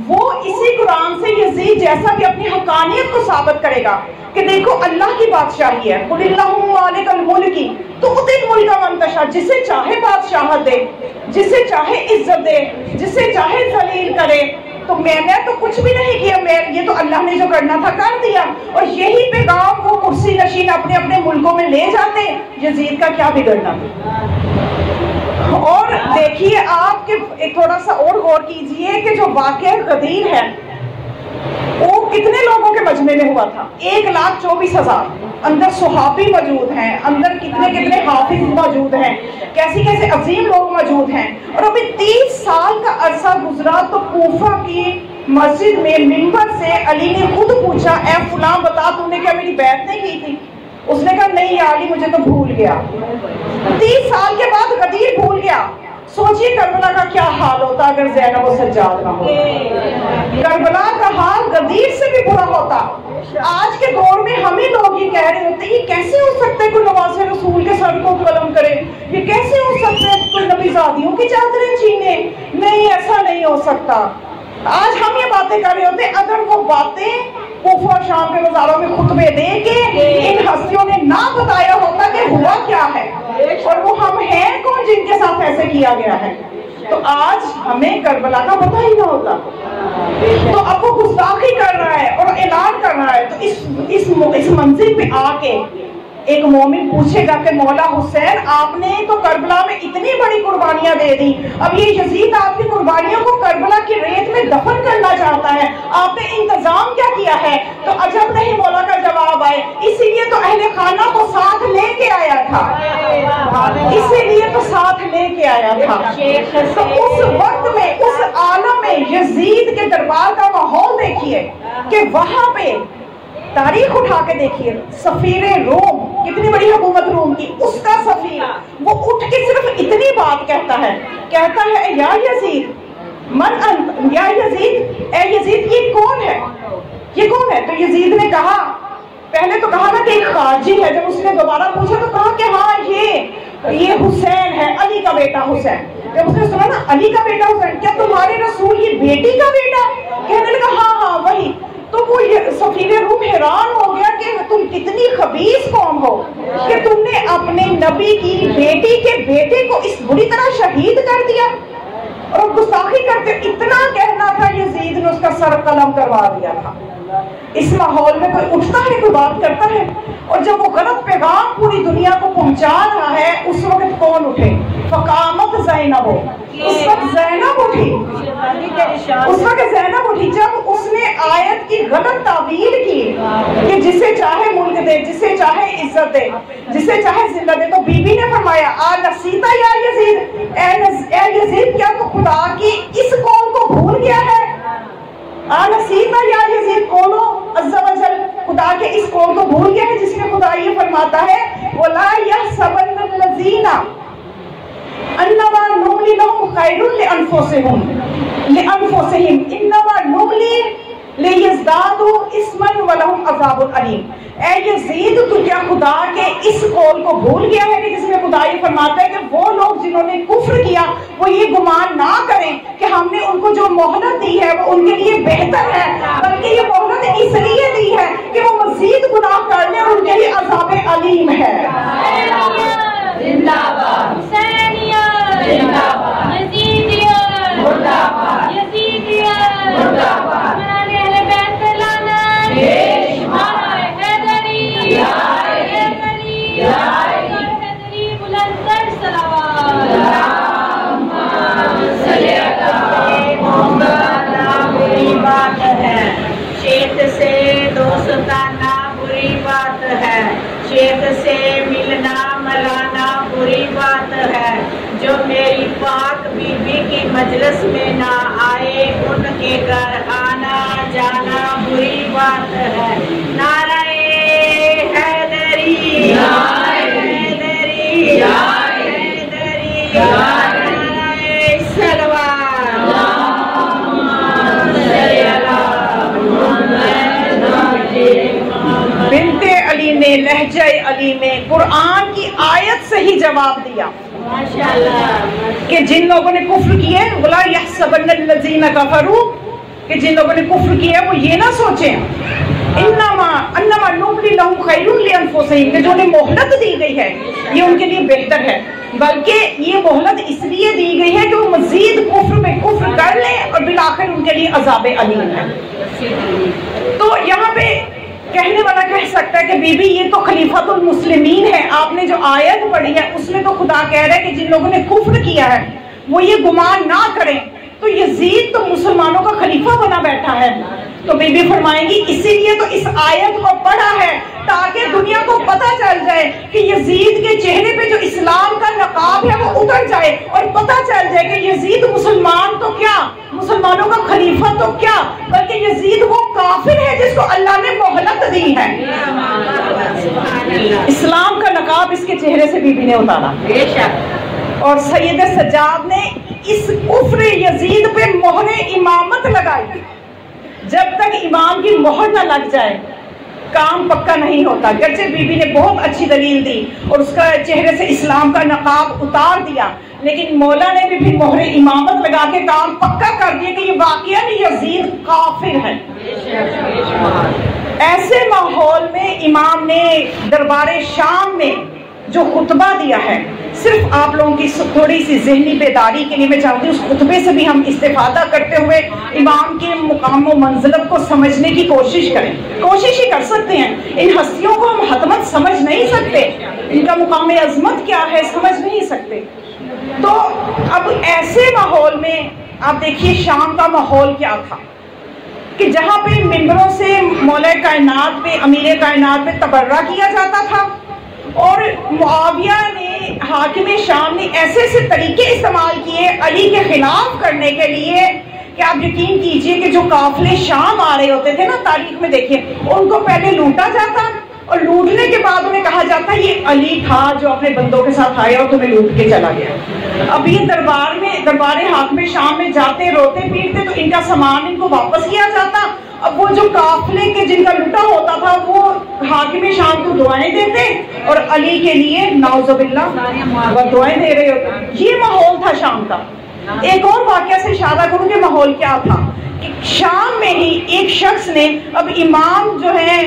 وہ اسی قرآن سے یزید جیسا بھی اپنی حقانیت کو ثابت کرے گا کہ دیکھو اللہ کی بادشاہی ہے۔ قل اللہم مالک الملک تؤتی الملک من تشاء، جسے چاہے بادشاہت دے، جسے چاہے عزت دے، جسے چاہے ذلیل کرے۔ تو میں نے تو کچھ بھی نہیں کیا، یہ تو اللہ نے جو کرنا تھا کر دیا، اور یہی پیغام وہ کرسی نشین اپنے اپنے ملکوں میں لے جاتے، یزید کا کیا بگڑنا۔ اور دیکھیے آپ کہ ایک تھوڑا سا اور غور کیجئے کہ جو واقعہ غدیر ہے وہ کتنے لوگوں کے مجمع میں ہوا تھا؟ 1,24,000 اندر صحابی موجود ہیں، اندر کتنے حافظ موجود ہیں، کیسے عظیم لوگ موجود ہیں۔ اور ابھی 30 سال کا عرصہ گزرا تو کوفہ کی مسجد میں منبر سے علی نے خود پوچھا، اے فلاں بتا تو نے کیا میری بیعت نہیں کی تھی؟ اس نے کہا نہیں یا علی مجھے تو بھول گیا۔ 30 سال کے بعد غدیر بھول گیا۔ سوچئے کربلا کا کیا حال ہوتا اگر زینب و سجاد نہ ہو، کربلا کا حال غدیر سے بھی برا ہوتا۔ آج کے دور میں ہمیں لوگ یہ کہہ رہے ہوتے یہ کیسے ہو سکتا ہے کوئی نواز رسول کے سر کو قلم کرے، یہ کیسے ہو سکتا ہے کوئی نبی زادیوں کی چادریں چھینے، نہیں ایسا نہیں ہو سکتا۔ آج ہم یہ باتیں کر رہے ہوتے اگر وہ باتیں کوفہ اور شام کے بازاروں میں خطبے دے کے ان ہستیوں نے نہ بتایا ہوتا کہ ہوا کیا ہے اور وہ ہم ہیں کون جن کے ساتھ ایسے کیا گیا ہے، تو آج ہمیں کربلا کا پتہ ہی نہ ہوتا۔ تو اب وہ گستاخی کر رہا ہے اور اعلان کر رہا ہے، تو اس منزل پہ آ کے ایک مومن پوچھے گا کہ مولا حسین آپ نے تو کربلا میں اتنی بڑی قربانیاں دے دی، اب یہ یزید آپ کی قربانیوں کو کربلا کی ریت میں دفن کرنا چاہتا دیا ہے تو عجب نہیں مولا کا جواب آئے، اسی لیے تو اہل خانہ کو ساتھ لے کے آیا تھا، اسی لیے تو ساتھ لے کے آیا تھا۔ تو اس وقت میں اس عالم میں یزید کے دربار کا ماحول دیکھیے کہ وہاں پہ تاریخ اٹھا کے دیکھیے، سفیر روم، کتنی بڑی حکومت روم کی، اس کا سفیر وہ اٹھ کے صرف اتنی بات کہتا ہے یا یزید من انت، یا یزید، اے یزید یہ کون ہے، یہ کون ہے؟ تو یزید نے کہا، پہلے تو کہا نا کہ ایک خارجی ہے، جب اس نے دوبارہ پوچھا تو کہا کہ ہاں یہ حسین ہے، علی کا بیٹا حسین۔ جب اس نے سنا نا علی کا بیٹا حسین، کیا تمہارے رسول یہ بیٹی کا بیٹا؟ کہنے لگا ہاں وہی۔ تو وہ سفیر روم حیران ہو گیا کہ تم کتنی خبیث قوم ہو کہ تم نے اپنے نبی کی بیٹی کے بیٹے کو اس بری طرح شہید کر دیا اور گستاخی کرتے، اتنا کہنا تھا یزید نے اس کا سر قلم کروا دیا تھا۔ اس ماحول میں کوئی اٹھتا ہے، کوئی بات کرتا ہے، اور جب وہ غلط پیغام پوری دنیا کو پہنچا رہا ہے اس وقت کون اٹھے؟ فقامت زینب، اس وقت زینب اٹھی، اس وقت زینب اٹھی جب اس نے آیت کی غلط تعبیر کی کہ جسے چاہے ملک دے، جسے چاہے عزت دے، جسے چاہے زندہ دے، تو بی بی نے فرمایا نسیتا یا یزید، اے یزید کیا تو خدا کی اس قوم کو بھول گیا ہے؟ نسیتا یا یزید، قولو عز و جل، خدا کے اس قول کو بھول گیا ہے جس میں خدا یہ فرماتا ہے وَلَا يَحْسَبَنَّ الَّذِينَ أَنَّمَا نُمْلِي لَهُمْ خَيْرٌ لِأَنفُسِهِمْ إِنَّمَا نُمْلِي لِيَزْدَادُوا إِثْمًا وَلَهُمْ عَذَابٌ أَلِيمٌ۔ اے یزید تو کیا خدا کے اس قول کو بھول گیا ہے کہ جس میں خدا یہ فرماتا ہے کہ وہ لوگ جنہوں نے کفر کیا وہ یہ گمان نہ کریں کہ ہم نے ان کو جو مہلت دی ہے وہ ان کے لیے بہتر ہے، بلکہ یہ مہلت اس لیے دی ہے کہ وہ مزید گناہ کر لیں اور ان کے لیے عذاب علیم ہے۔ زندہ باد حسینیہ، زندہ باد یزیدیہ، مردہ باد یزیدیہ، مردہ باد اہل بیت لانا حیدری، حیدری، حیدری، بلند تر صلوات، اللہم صلی علی محمد۔ بری بات ہے شیخ سے دوستانہ، بری بات ہے شیخ سے ملنا ملانا، بری بات ہے جو میری پاک بی بی کی مجلس میں نہ آئے، ان کے گھر آنا جانا بری بات ہے۔ نعرہ حیدری، حیدری، حیدری، نعرہ سلوات، بنت علی نے لہجہ علی میں قرآن کی آیت سے ہی جواب دیا کہ جن لوگوں نے کفر کیے وَلَا يَحْسَبَنَّ الَّذِينَ كَفَرُوا، کہ جن لوگوں نے کفر کیا وہ یہ نہ سوچیں اِنَّمَا نُمْلِي لَهُمْ خَيْرٌ لِأَنفُسِهِمْ کہ جو انہیں مہلت دی گئی ہے یہ ان کے لیے بہتر ہے، بلکہ یہ مہلت اس لیے دی گئی ہے کہ وہ مزید کفر میں کفر کر لیں اور بالآخر ان کے لیے عذاب علیم ہے۔ تو یہاں پہ کہنے والا کہہ سکتا ہے کہ بی بی یہ تو خلیفۃ المسلمین ہے، آپ نے جو آیت پڑھی ہے اس میں تو خدا کہہ رہا ہے کہ جن لوگوں نے کفر کیا ہے وہ یہ گمان نہ کریں، تو یزید تو مسلمانوں کا خلیفہ بنا بیٹھا ہے۔ تو بی بی فرمائیں گی اسی لیے تو اس آیت کو پڑھا ہے تاکہ دنیا کو پتہ چل جائے کہ یزید کے چہرے پہ جو اسلام کا نقاب ہے وہ اتر جائے اور پتہ چل جائے کہ یزید مسلمان تو کیا، مسلمانوں کا خلیفہ تو کیا، بلکہ یزید وہ کافر ہے جس کو اللہ نے مہلت دی ہے۔ اسلام کا نقاب اس کے چہرے سے بی بی نے اتارا، اور سید سجاد نے اس کفر یزید پہ مہر امامت لگائی۔ جب تک امام کی مہر نہ لگ جائے کام پکا نہیں ہوتا۔ گرچہ بی بی نے بہت اچھی دلیل دی اور اس کا چہرے سے اسلام کا نقاب اتار دیا، لیکن مولا نے بھی پھر مہر امامت لگا کے کام پکا کر دیا کہ یہ واقعہ یزید کافر ہے۔ ایسے ماحول میں امام نے دربار شام میں جو خطبہ دیا ہے، صرف آپ لوگوں کی تھوڑی سی ذہنی بیداری کے لیے میں چاہتی ہوں اس خطبے سے بھی ہم استفادہ کرتے ہوئے امام کے مقام و منزلت کو سمجھنے کی کوشش کریں۔ کوشش ہی کر سکتے ہیں، ان ہستیوں کو ہم حتمت سمجھ نہیں سکتے، ان کا مقام عظمت کیا ہے سمجھ نہیں سکتے۔ تو اب ایسے ماحول میں آپ دیکھیے شام کا ماحول کیا تھا، کہ جہاں پہ ممبروں سے مولا کائنات پہ، امیر کائنات پہ تبرہ کیا جاتا تھا، اور معاویہ نے، حاکم شام نے ایسے ایسے طریقے استعمال کیے علی کے خلاف کرنے کے لیے کہ آپ یقین کیجئے کہ جو قافلے شام آ رہے ہوتے تھے نا، تاریخ میں دیکھیے، ان کو پہلے لوٹا جاتا، اور لوٹنے کے بعد انہیں کہا جاتا یہ علی تھا جو اپنے بندوں کے ساتھ آیا اور تمہیں لوٹ کے چلا گیا۔ اب یہ دربار حاکم شام میں جاتے، روتے پیٹتے، تو ان کا سامان ان کو واپس کیا جاتا۔ اب وہ جو قافلے کے جن کا لوٹا ہوتا تھا وہ حاکم شام کو دعائیں دیتے اور علی کے لیے نعوذ باللہ دعائیں دے رہے ہوتے۔ یہ ماحول تھا شام کا۔ ایک اور واقعہ سے اشارہ کروں کہ ماحول کیا تھا، کہ شام میں ہی ایک شخص نے، اب امام جو ہے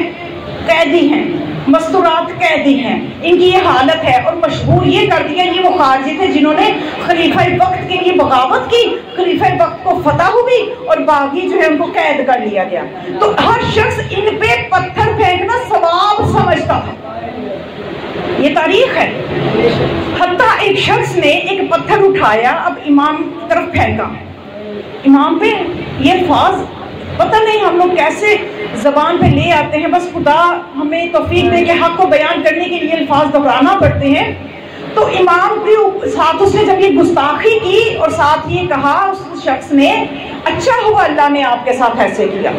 قیدی ہیں، مستورات قیدی ہیں، ان کی یہ حالت ہے، اور مشہور یہ کر دیا، یہ وہ خارجی تھے جنہوں نے خلیفہ وقت کے لیے بغاوت کی، خلیفہ وقت کو فتح ہوئی اور باغی جو ہے ان کو قید کر لیا گیا۔ تو ہر شخص ان پہ پتھر پھینکنا ثواب سمجھتا تھا، یہ تاریخ ہے۔ حتیٰ ایک شخص نے ایک پتھر اٹھایا، اب امام کی طرف پھینکا، امام پہ یہ الفاظ پتہ نہیں ہم لوگ کیسے زبان پہ لے آتے ہیں، بس خدا ہمیں توفیق دے کہ حق کو بیان کرنے کے لیے الفاظ دہرانا پڑتے ہیں۔ تو امام کے ساتھ اس نے جب یہ گستاخی کی اور ساتھ یہ کہا اس شخص نے، اچھا ہوا اللہ نے آپ کے ساتھ ایسے کیا۔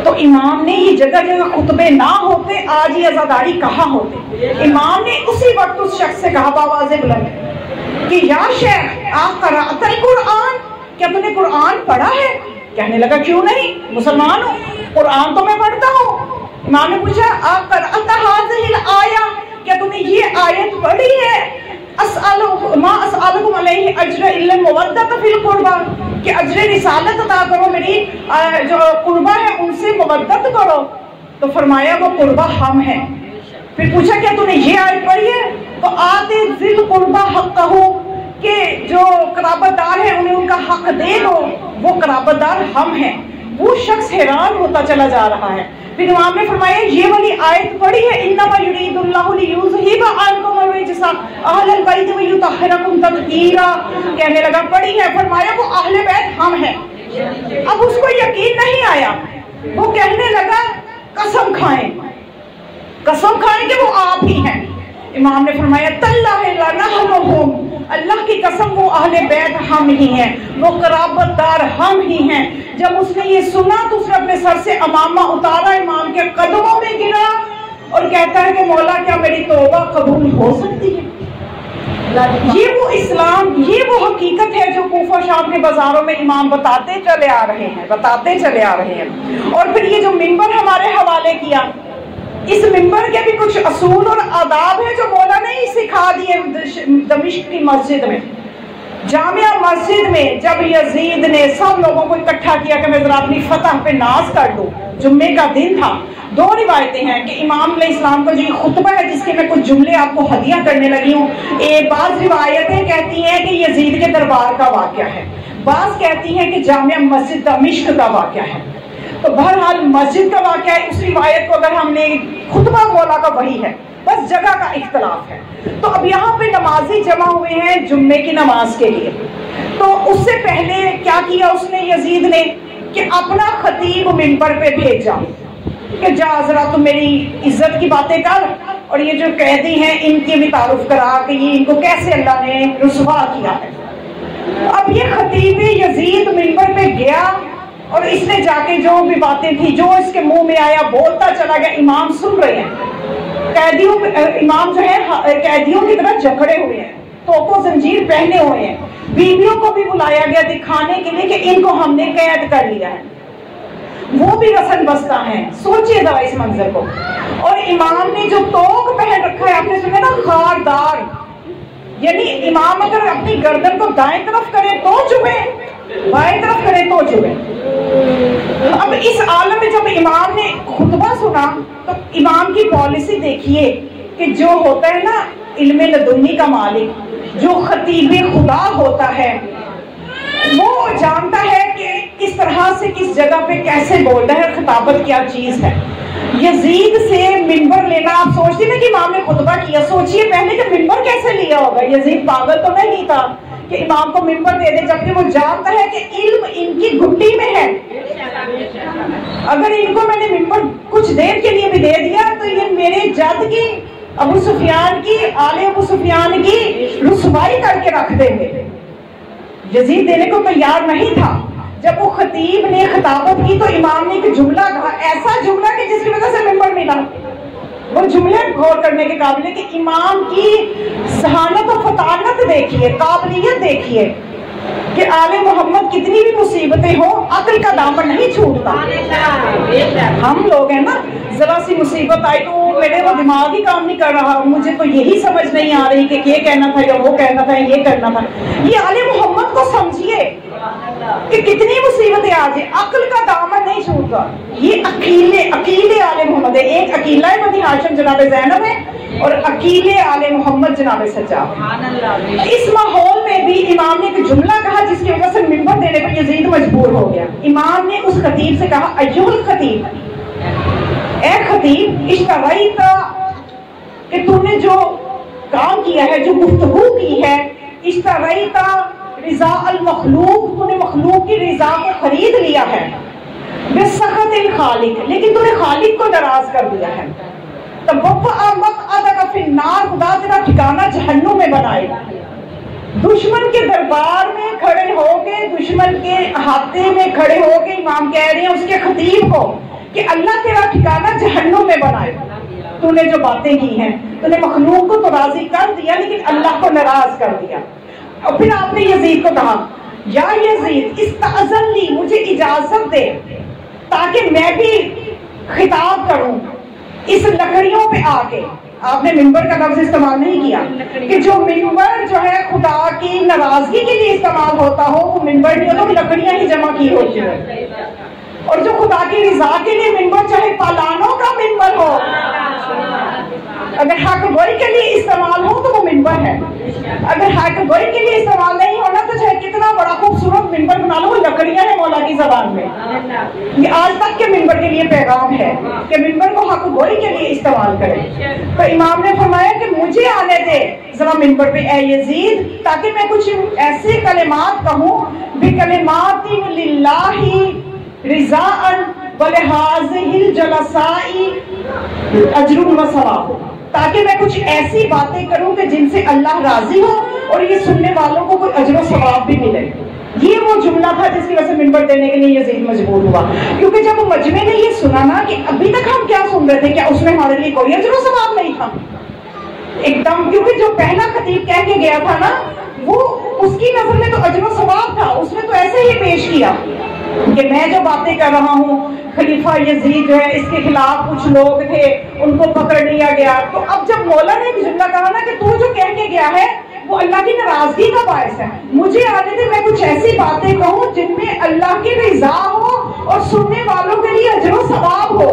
تو امام نے یہ جگہ جگہ خطبے نہ ہوتے، آج یہ عزاداری کہاں ہوتے، امام نے اسی وقت اس شخص سے کہا بآواز بلند کہ یا شیخ اقرأت القرآن، کیا تم نے قرآن پڑھا ہے؟ کہنے لگا کیوں نہیں، مسلمان ہوں، قرآن تو میں پڑھتا ہوں۔ امام نے پوچھا اقرأت هذه الآیہ، کیا تم نے یہ آیت پڑھی ہے؟ ما اسألکم علیہ اجر الا المودۃ فی القربہ، کہ اجر رسالت عطا کرو، میری جو قربہ ہے ان سے مودت کرو۔ تو فرمایا وہ قربہ ہم ہیں۔ پھر پوچھا کیا تم نے یہ آیت پڑھی ہے؟ تو آتے ذی القربہ حقہ، کہ جو قرابت دار ہیں انہیں ان کا حق دے دو، وہ قرابت دار ہم ہیں۔ وہ شخص حیران ہوتا چلا جا رہا ہے۔ پھر امام نے فرمایا یہ والی آیت پڑھی ہے انما یرید اللہ لیذھب عنکم الرجس اہل البیت ویطہرکم تطہیرا، کہنے لگا پڑھی ہے۔ فرمایا وہ اہل بیت ہم ہیں۔ اب اس کو یقین نہیں آیا، وہ کہنے لگا قسم کھائیں کہ وہ آپ ہی ہیں۔ امام نے فرمایا تاللہ لنحنہم، اللہ کی قسم وہ اہل بیت ہم ہی ہیں، وہ قرابت دار ہم ہی ہیں۔ جب اس نے یہ سنا تو اس نے اپنے سر سے امامہ اتارا، امام کے قدموں میں گرا اور کہتا ہے کہ مولا کیا میری توبہ قبول ہو سکتی ہے؟ یہ وہ اسلام، یہ وہ حقیقت ہے جو کوفہ شام کے بازاروں میں امام بتاتے چلے آ رہے ہیں۔ اور پھر یہ جو منبر ہمارے حوالے کیا، اس منبر کے بھی کچھ اصول اور آداب ہیں جو مولا نے ہی سکھا دیے۔ دمشق کی مسجد میں، جامعہ مسجد میں جب یزید نے سب لوگوں کو اکٹھا کیا کہ میں ذرا اپنی فتح پہ ناز کر دوں، جمعے کا دن تھا، دو روایتیں ہیں کہ امام علیہ السلام کا جو خطبہ ہے جس کے میں کچھ جملے آپ کو ہدیہ کرنے لگی ہوں، بعض روایتیں کہتی ہیں کہ یزید کے دربار کا واقعہ ہے، بعض کہتی ہیں کہ جامعہ مسجد دمشق کا واقعہ ہے۔ تو بہرحال مسجد کا واقعہ ہے، اس روایت کو اگر ہم نے خطبہ مولا کا وہی ہے، بس جگہ کا اختلاف ہے۔ تو اب یہاں پہ نمازی جمع ہوئے ہیں جمعے کی نماز کے لیے۔ تو اس سے پہلے کیا کیا اس نے، یزید نے، کہ اپنا خطیب منبر پہ بھیجا کہ جا ذرا تم میری عزت کی باتیں کر، اور یہ جو قیدی ہیں ان کی بھی تعارف کرا کہ یہ ان کو کیسے اللہ نے رسوا کیا ہے۔ اب یہ خطیب یزید منبر پہ گیا اور اس نے جا کے جو بھی باتیں تھی، جو اس کے منہ میں آیا بولتا چلا گیا۔ امام سن رہے ہیں، امام جو ہے قیدیوں کی طرح جکڑے ہوئے ہیں، توپ و زنجیر پہنے ہوئے ہیں۔ بیویوں کو بھی بلایا گیا دکھانے کے لیے کہ ان کو ہم نے قید کر لیا ہے، وہ بھی رسن بستہ ہیں۔ سوچئے ذرا اس منظر کو۔ اور امام نے جو توق پہن رکھا ہے، آپ نے سنا نا خاردار، یعنی امام اگر اپنی گردن کو دائیں طرف کرے تو چبھے، بائیں طرف کرے تو چبھے۔ اب اس عالم میں جب امام نے خطبہ سنا تو امام کی پالیسی دیکھیے کہ جو ہوتا ہے نا علم لدنی کا مالک، جو خطیب خدا ہوتا ہے، وہ جانتا ہے کہ کس طرح سے کس جگہ پہ کیسے بولنا ہے، خطابت کیا چیز ہے۔ یزید سے منبر لینا، آپ سوچتے نا کہ امام نے خطبہ کیا، سوچئے پہلے کہ منبر کیسے لیا ہوگا۔ یزید پاگل تو نہیں تھا کہ امام کو منبر دے دے، جبکہ وہ جانتا ہے کہ علم ان کی گھٹی میں ہے۔ اگر ان کو میں نے ممبر کچھ دیر کے لیے بھی دے دیا تو یہ میرے جد کی ابو سفیان کی آل ابو سفیان کی رسوائی کر کے رکھ دیں گے. یزید دینے کو تیار نہیں تھا. جب وہ خطیب نے خطابت کی تو امام نے ایک جملہ کہا, ایسا جملہ کہ جس کی وجہ سے ممبر ملا. وہ جملے غور کرنے کے قابل ہے کہ امام کی ذہانت و فطانت دیکھیے, قابلیت دیکھیے کہ آل محمد کتنی بھی مصیبتیں ہوں عقل کا دامن نہیں چھوٹتا. ہم لوگ ہیں نا, ذرا سی مصیبت آئی تو میرے وہ دماغ ہی کام نہیں کر رہا, مجھے تو یہی سمجھ نہیں آ رہی کہ یہ کہنا تھا یا وہ کہنا تھا, یہ کرنا تھا. یہ آل محمد کو سمجھیے کہ کتنی مصیبتیں آ جائیں, عقل کا دامن نہیں چھوٹتا. یہ عقیلے آل محمد ہے. ایک عقیلہ بنی ہاشم جناب زینب ہے اور عقیلے آل محمد جناب سجاد. اس ماحول میں بھی امام نے ایک جملہ کہا جس کی وجہ سے ممبر دینے پر یزید مجبور ہو گیا. امام نے اس خطیب سے کہا, ایھا الخطیب, اے خطیب, اشتریت, کہ تو نے جو کام کیا ہے, جو گفتگو کی ہے, اشتریت رضا المخلوق, تو نے مخلوق کی رضا کو خرید لیا ہے, بسخط الخالق, لیکن تو نے خالق کو ناراض کر دیا ہے. تبوأ مقعدک فی النار, خدا تیرا ٹھکانہ جہنم میں بنائے. دشمن کے دربار میں کھڑے ہو کے, دشمن کے احاطے میں کھڑے ہو کے امام کہہ رہے ہیں اس کے خطیب کو کہ اللہ تیرا ٹھکانہ جہنم میں بنائے. تو نے جو باتیں کی ہیں, تو نے مخلوق کو تو راضی کر دیا لیکن اللہ کو ناراض کر دیا. اور پھر آپ نے یزید کو کہا, یا یزید استأذن لی, مجھے اجازت دے تاکہ میں بھی خطاب کروں اس لکڑیوں پہ آ کے. آپ نے ممبر کا لفظ استعمال نہیں کیا کہ جو ممبر جو ہے خدا کی ناراضگی کے لیے استعمال ہوتا ہو وہ ممبر نہیں ہوتا, لکڑیاں ہی جمع کی ہوتی ہیں. اور جو خدا کی رضا کے لیے ممبر چاہے پالانوں کا ممبر ہو, اگر حق گوئی کے لیے استعمال ہو تو وہ ممبر ہے. اگر حق گوئی کے لیے استعمال نہیں ہونا تو چاہے کتنا بڑا خوبصورت ممبر بنا لو, وہ لکڑیاں ہیں مولا کی زبان میں. یہ آج تک کے ممبر کے لیے پیغام ہے کہ ممبر کو حق گوئی کے لیے استعمال کرے. تو امام نے فرمایا کہ مجھے آنے دے ذرا ممبر پہ اے یزید, تاکہ میں کچھ ایسے کلمات کہوں, بکلمات للہ رضاء ولہذہ الجلساء اجر و ثواب, تاکہ میں کچھ ایسی باتیں کروں کہ جن سے اللہ راضی ہو اور یہ سننے والوں کو کوئی اجر و ثواب بھی ملے. یہ وہ جملہ تھا جس کی وجہ سے ممبر دینے کے لیے یزید مجبور ہوا. کیونکہ جب وہ مجمع نے یہ سنا نا کہ ابھی تک ہم کیا سن رہے تھے, کیا اس میں ہمارے لیے کوئی اجر و ثواب نہیں تھا ایک دم, کیونکہ جو پہلا خطیب کہہ کے گیا تھا نا وہ اس کی نظر میں تو اجر و ثواب تھا, اس نے تو ایسے ہی پیش کیا کہ میں جو باتیں کر رہا ہوں, خلیفہ یزید جو ہے اس کے خلاف کچھ لوگ تھے ان کو پکڑ لیا گیا. تو اب جب مولا نے ایک جملہ کہا نا کہ تو جو کہہ کے گیا ہے وہ اللہ کی ناراضگی کا باعث ہے, مجھے آنے دے میں کچھ ایسی باتیں کہوں جن میں اللہ کی رضا ہو اور سننے والوں کے لیے اجر و ثواب ہو.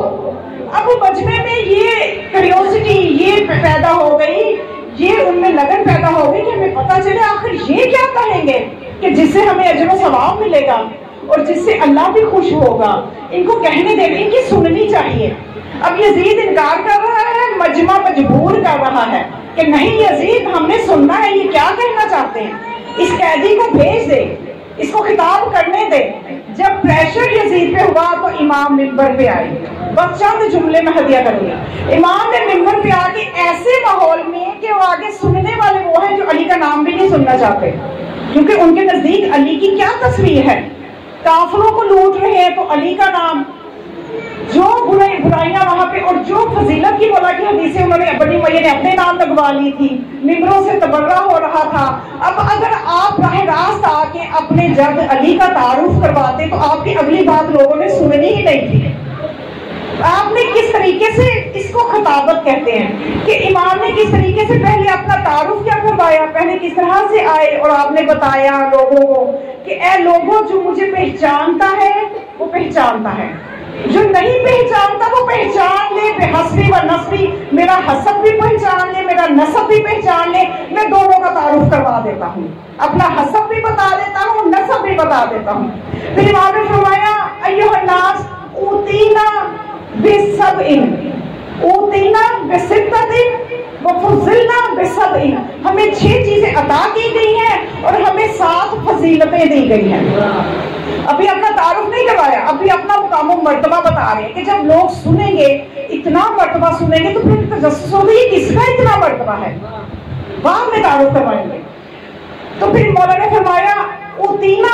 اب مجمع میں یہ کیوریوسٹی یہ پیدا ہو گئی, یہ ان میں لگن پیدا ہو گئی کہ ہمیں پتہ چلے آخر یہ کیا کہیں گے کہ جس سے ہمیں اجر و ثواب ملے گا اور جس سے اللہ بھی خوش ہوگا. ان کو کہنے دیں, ان کی سننی چاہیے. اب یزید انکار کر رہا ہے, مجمع مجبور کر رہا ہے کہ نہیں یزید ہم نے سننا ہے, یہ کیا کہنا چاہتے ہیں, اس قیدی کو بھیج دے, اس کو خطاب کرنے دے. جب پریشر یزید پہ ہوا تو امام ممبر پہ آئے. بس چند جملے میں ہدیہ کروں گا. امام نے ممبر پہ آ کے ایسے ماحول میں کہ وہ آگے سننے والے وہ ہیں جو علی کا نام بھی نہیں سننا چاہتے, کیونکہ ان کے نزدیک علی کی کیا تصویر ہے. کافروں کو لوٹ رہے ہیں تو علی کا نام, جو برائیاں وہاں پہ اور جو فضیلت کی مولا کی حدیثیں انہوں نے بنی امیہ نے اپنے نام لگوا لی تھی, ممبروں سے تبرہ ہو رہا تھا. اب اگر آپ راہ راست آ کے اپنے جد علی کا تعارف کرواتے تو آپ کی اگلی بات لوگوں نے سننی ہی نہیں تھی. آپ نے کس طریقے سے اس کو خطابت کہتے ہیں کہ امام نے کس طریقے سے پہلے اپنا تعارف کیا کروایا, پہلے کس طرح سے آئے اور آپ نے بتایا لوگوں کو کہ اے لوگوں جو مجھے پہچانتا ہے وہ پہچانتا ہے, جو نہیں پہچانتا وہ پہچان لے, بے حسبی و نسبی, میرا حسب بھی پہچان لے, میرا نسب بھی پہچان لے. میں دونوں کا تعارف کروا دیتا ہوں, اپنا حسب بھی بتا دیتا ہوں, نسب بھی بتا دیتا ہوں. پھر امام نے فرمایا ایھا الناس اوتینا بسبع, اوتینا بستۃ وفضلنا بسبع, ہمیں 6 چیزیں عطا کی گئی ہیں اور ہمیں 7 فضیلتیں دی گئی ہیں. ابھی اپنا تعارف نہیں کروایا, ابھی اپنا مقام و مرتبہ بتا رہے ہیں کہ جب لوگ سنیں گے، اتنا مرتبہ سنیں گے تو پھر تجسس ہوگا یہ کس کا اتنا مرتبہ ہے، بعد میں تعارف کروائیں گے۔ تو پھر مولانا نے فرمایا اوتینا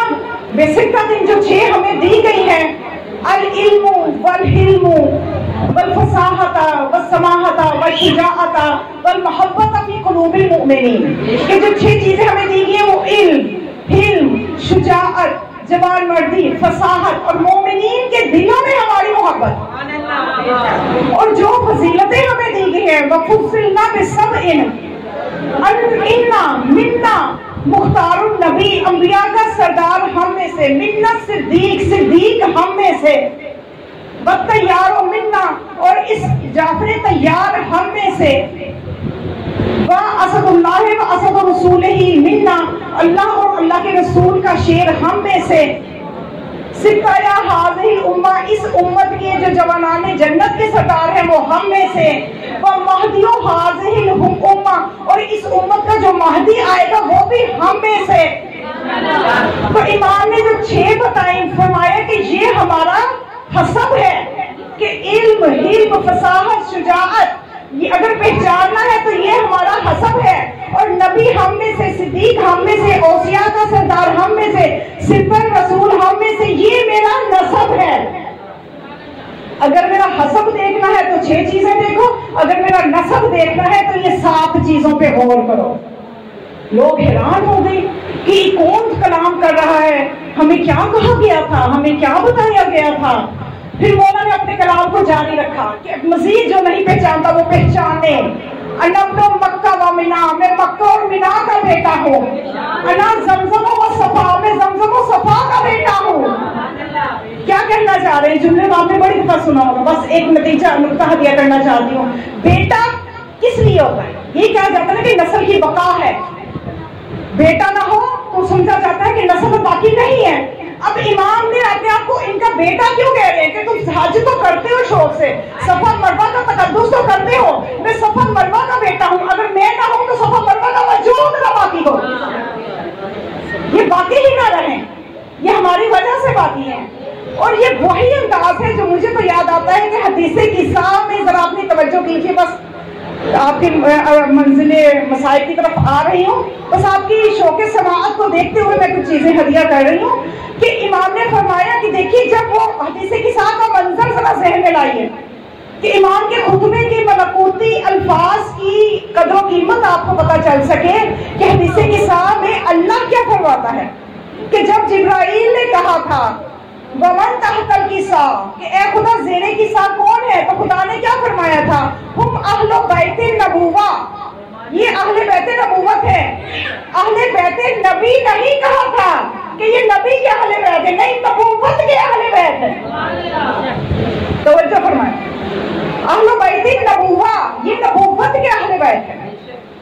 بیسک کا دن جو 6 ہمیں دی گئی ہے، العلم والحلم والفصاحت والسماحت والشجاعت والمحبت فی قلوب المؤمنین، کہ جو 6 چیزیں ہمیں دی گئی ہیں وہ علم، حلم، شجاعت، جوان مردی، فصاحت اور مومنین کے دلوں میں ہماری محبت، اور جو فضیلتیں ہمیں دی گئی ہیں وَفُضِّلْنَا بِسَبْعٍ اِنَّا مِنَّا مختار النبی، انبیاء کا سردار ہم میں سے، منا صدیق، صدیق ہم میں سے، والطیار منا، اور اس جعفر طیار ہم میں سے، واسد اللہ واسد رسولہ منا، اللہ اور اللہ کے رسول کا شیر ہم میں سے، سکایا حاضر امہ، اس امت کے جو جوانان جنت کے سردار ہیں وہ ہم میں سے، ومہدیو حاضر امہ، اور اس امت کا جو مہدی آئے گا وہ بھی ہم میں سے۔ تو امام نے جو 6 بتائیں فرمایا کہ یہ ہمارا حسب ہے کہ علم، حلم، فصاحت، شجاعت یہ اگر پہچاننا ہے تو یہ ہمارا حسب ہے، اور نبی ہم میں سے، صدیق ہم میں سے، اوصیاء کا سردار ہم میں سے، صدیق رسول ہم میں سے، یہ میرا نسب ہے۔ اگر میرا حسب دیکھنا ہے تو 6 چیزیں دیکھو، اگر میرا نسب دیکھنا ہے تو یہ 7 چیزوں پہ غور کرو۔ لوگ حیران ہو گئے کہ کون کلام کر رہا ہے، ہمیں کیا کہا گیا تھا، ہمیں کیا بتایا گیا تھا۔ پھر مولا نے اپنے کلام کو جاری رکھا کہ مزید جو نہیں پہچانتا وہ پہچانے۔ انا ابن مکہ و منا، میں مکہ اور منا کا بیٹا ہوں۔ انا زمزم و صفا، میں زمزم و صفا کا بیٹا ہوں۔ کیا کہنا چاہ رہے ہیں؟ جملے آپ نے بڑی دفعہ سنا ہوگا، بس ایک نتیجہ نقطہ ہدیہ کرنا چاہتی ہوں۔ بیٹا کس لیے ہوتا ہے؟ یہ کہا جاتا ہے کہ نسل کی بقا ہے، بیٹا نہ ہو تو سمجھا جاتا ہے کہ نسل باقی نہیں ہے۔ اب امام نے اپنے آپ کو ان کا بیٹا کیوں کہہ رہے ہیں کہ تم حج تو کرتے ہو شوق سے، صفا مروہ کا تقدس تو کرتے ہو، میں صفا مروہ کا بیٹا ہوں، اگر میں نہ ہوں تو صفا مروہ کا وجود نہ باقی ہو، یہ باقی ہی نہ رہیں، یہ ہماری وجہ سے باقی ہیں۔ اور یہ وہی انداز ہے جو مجھے تو یاد آتا ہے کہ حدیث قصہ میں ذرا اپنی توجہ کیجیے، بس آپ کی منزل مسائل کی طرف آ رہی ہوں، بس آپ کی شوق سماعت کو دیکھتے ہوئے میں کچھ چیزیں ہدیہ کر رہی ہوں کہ امام نے فرمایا کہ دیکھیے جب وہ حدیث قصہ کا منظر ذرا ذہن میں لائیے کہ امام کے خطبے کے ملکوتی الفاظ کی قدر و قیمت آپ کو پتہ چل سکے کہ حدیث قصہ میں اللہ کیا فرماتا ہے کہ جب جبرائیل نے کہا تھا ومن تحت القصہ کہ اے خدا زیر قصہ کون ہے، تو خدا نے کیا فرمایا تھا؟ ہم اہل بیت النبوہ، یہ اہل بیت نبوت ہے، اہل بیت نبی نہیں کہا تھا کہ یہ نبی کے اہل بیت ہے، نہیں نبوت کے اہل بیت ہے۔ توجہ فرمائیں، اہل بیت النبوہ یہ نبوت کے اہل بیت ہے۔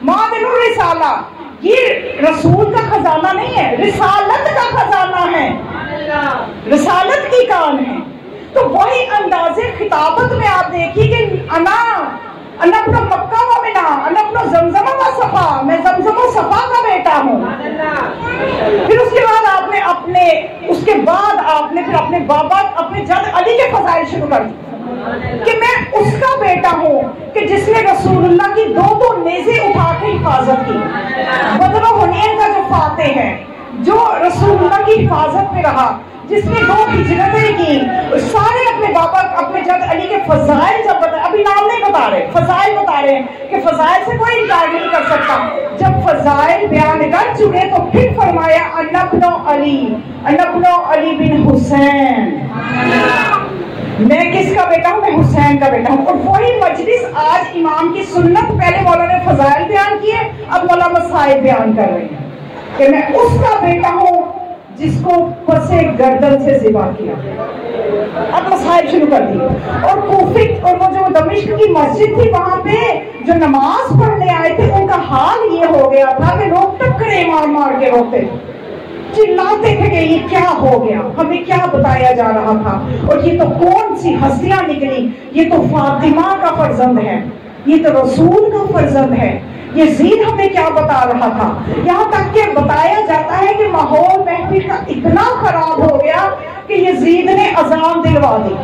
معدن الرسالہ یہ رسول کا خزانہ نہیں ہے، رسالت کا خزانہ ہے، رسالت کی کان ہے۔ تو وہی انداز خطابت میں آپ دیکھیے کہ انا ابن مکہ و منا، انا ابن زمزم و صفا، میں زمزم و صفا کا بیٹا ہوں۔ پھر اس کے بعد آپ نے پھر اپنے بابا اپنے جد علی کے فضائل شروع کر دی کہ میں اس کا بیٹا ہوں کہ جس نے رسول اللہ کی 2 نیزے اٹھا کے حفاظت کی، بدر و حنین کا جو فاتح ہے، جو رسول اللہ کی حفاظت میں رہا، جس نے 2 ہجرتیں کی، سارے اپنے بابا اپنے جد علی کے فضائل جب بتا، ابھی نام نہیں بتا رہے، فضائل بتا رہے ہیں کہ فضائل سے کوئی انکار نہیں کر سکتا۔ جب فضائل بیان کر چکے تو پھر فرمایا انا ابن علی بن حسین، میں کس کا بیٹا ہوں؟ میں حسین کا بیٹا ہوں۔ اور وہی مجلس آج امام کی سنت، پہلے مولانا نے فضائل بیان کیے، اب مولانا مسائل بیان کر رہے ہیں کہ میں اس کا بیٹا ہوں جس کو پسے گردن سے ذبح کیا۔ اب مسائل شروع کر دی، اور کوفے اور وہ جو دمشق کی مسجد تھی وہاں پہ جو نماز پڑھنے آئے تھے ان کا حال یہ ہو گیا تھا کہ لوگ ٹکرے مار مار کے روتے، چلاتے تھے کہ یہ کیا ہو گیا، ہمیں کیا بتایا جا رہا تھا، اور یہ تو کون سی ہستیاں نکلی، یہ تو فاطمہ کا فرزند ہے، یہ تو رسول کا فرزند ہے، یزید ہمیں کیا بتا رہا تھا۔ یہاں تک کہ بتایا جاتا ہے کہ ماحول محفل کا اتنا خراب ہو گیا کہ یزید نے اذان دلوا دی،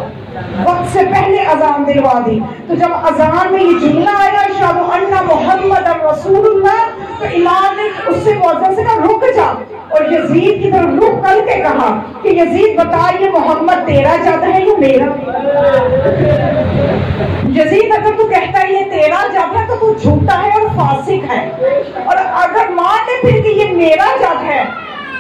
وقت سے پہلے اذان دلوا دی. تو جب اذان میں یہ جملہ آیا اشہد ان محمد رسول اللہ، تو امام نے اس سے مؤذن سے کہا رک جا، اور یزید کی طرف رک کر کے کہا کہ یزید بتا یہ محمد تیرا جد ہے یا میرا؟ یزید اگر تو کہتا ہے یہ تیرا جد ہے تو جھوٹا ہے اور فاسق ہے، اور اگر مان لے پھر کہ یہ میرا جد ہے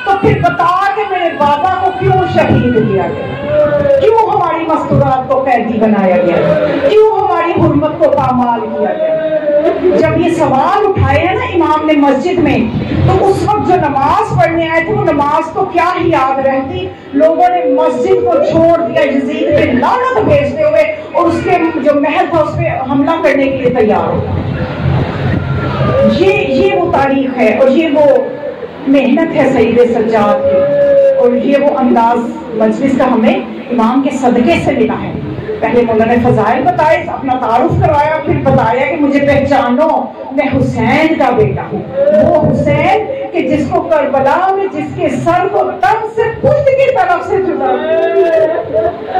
تو پھر بتا کہ میرے بابا کو کیوں شہید کیا گیا، کیوں ہماری مستورات کو قیدی بنایا گیا، کیوں ہماری حرمت کو پامال کیا گیا. جب یہ سوال اٹھائے ہیں نا امام نے مسجد میں، تو اس وقت جو نماز پڑھنے آئے تھے وہ نماز تو کیا ہی یاد رہتی، لوگوں نے مسجد کو چھوڑ دیا یزید پہ لعنت بھیجتے ہوئے، اور اس کے جو محل تھا اس پہ حملہ کرنے کے لیے تیار ہو. یہ وہ تاریخ ہے، اور یہ وہ محنت ہے سید سجاد کی، اور یہ وہ انداز مجلس کا ہمیں امام کے صدقے سے ملا ہے. پہلے مولانا نے فضائل بتائے، اپنا تعارف کروایا، پھر بتایا کہ مجھے پہچانو میں حسین کا بیٹا ہوں، وہ حسین کہ جس کو کربلا میں جس کے سر کو تن سے پشت کی طرف سے جدا.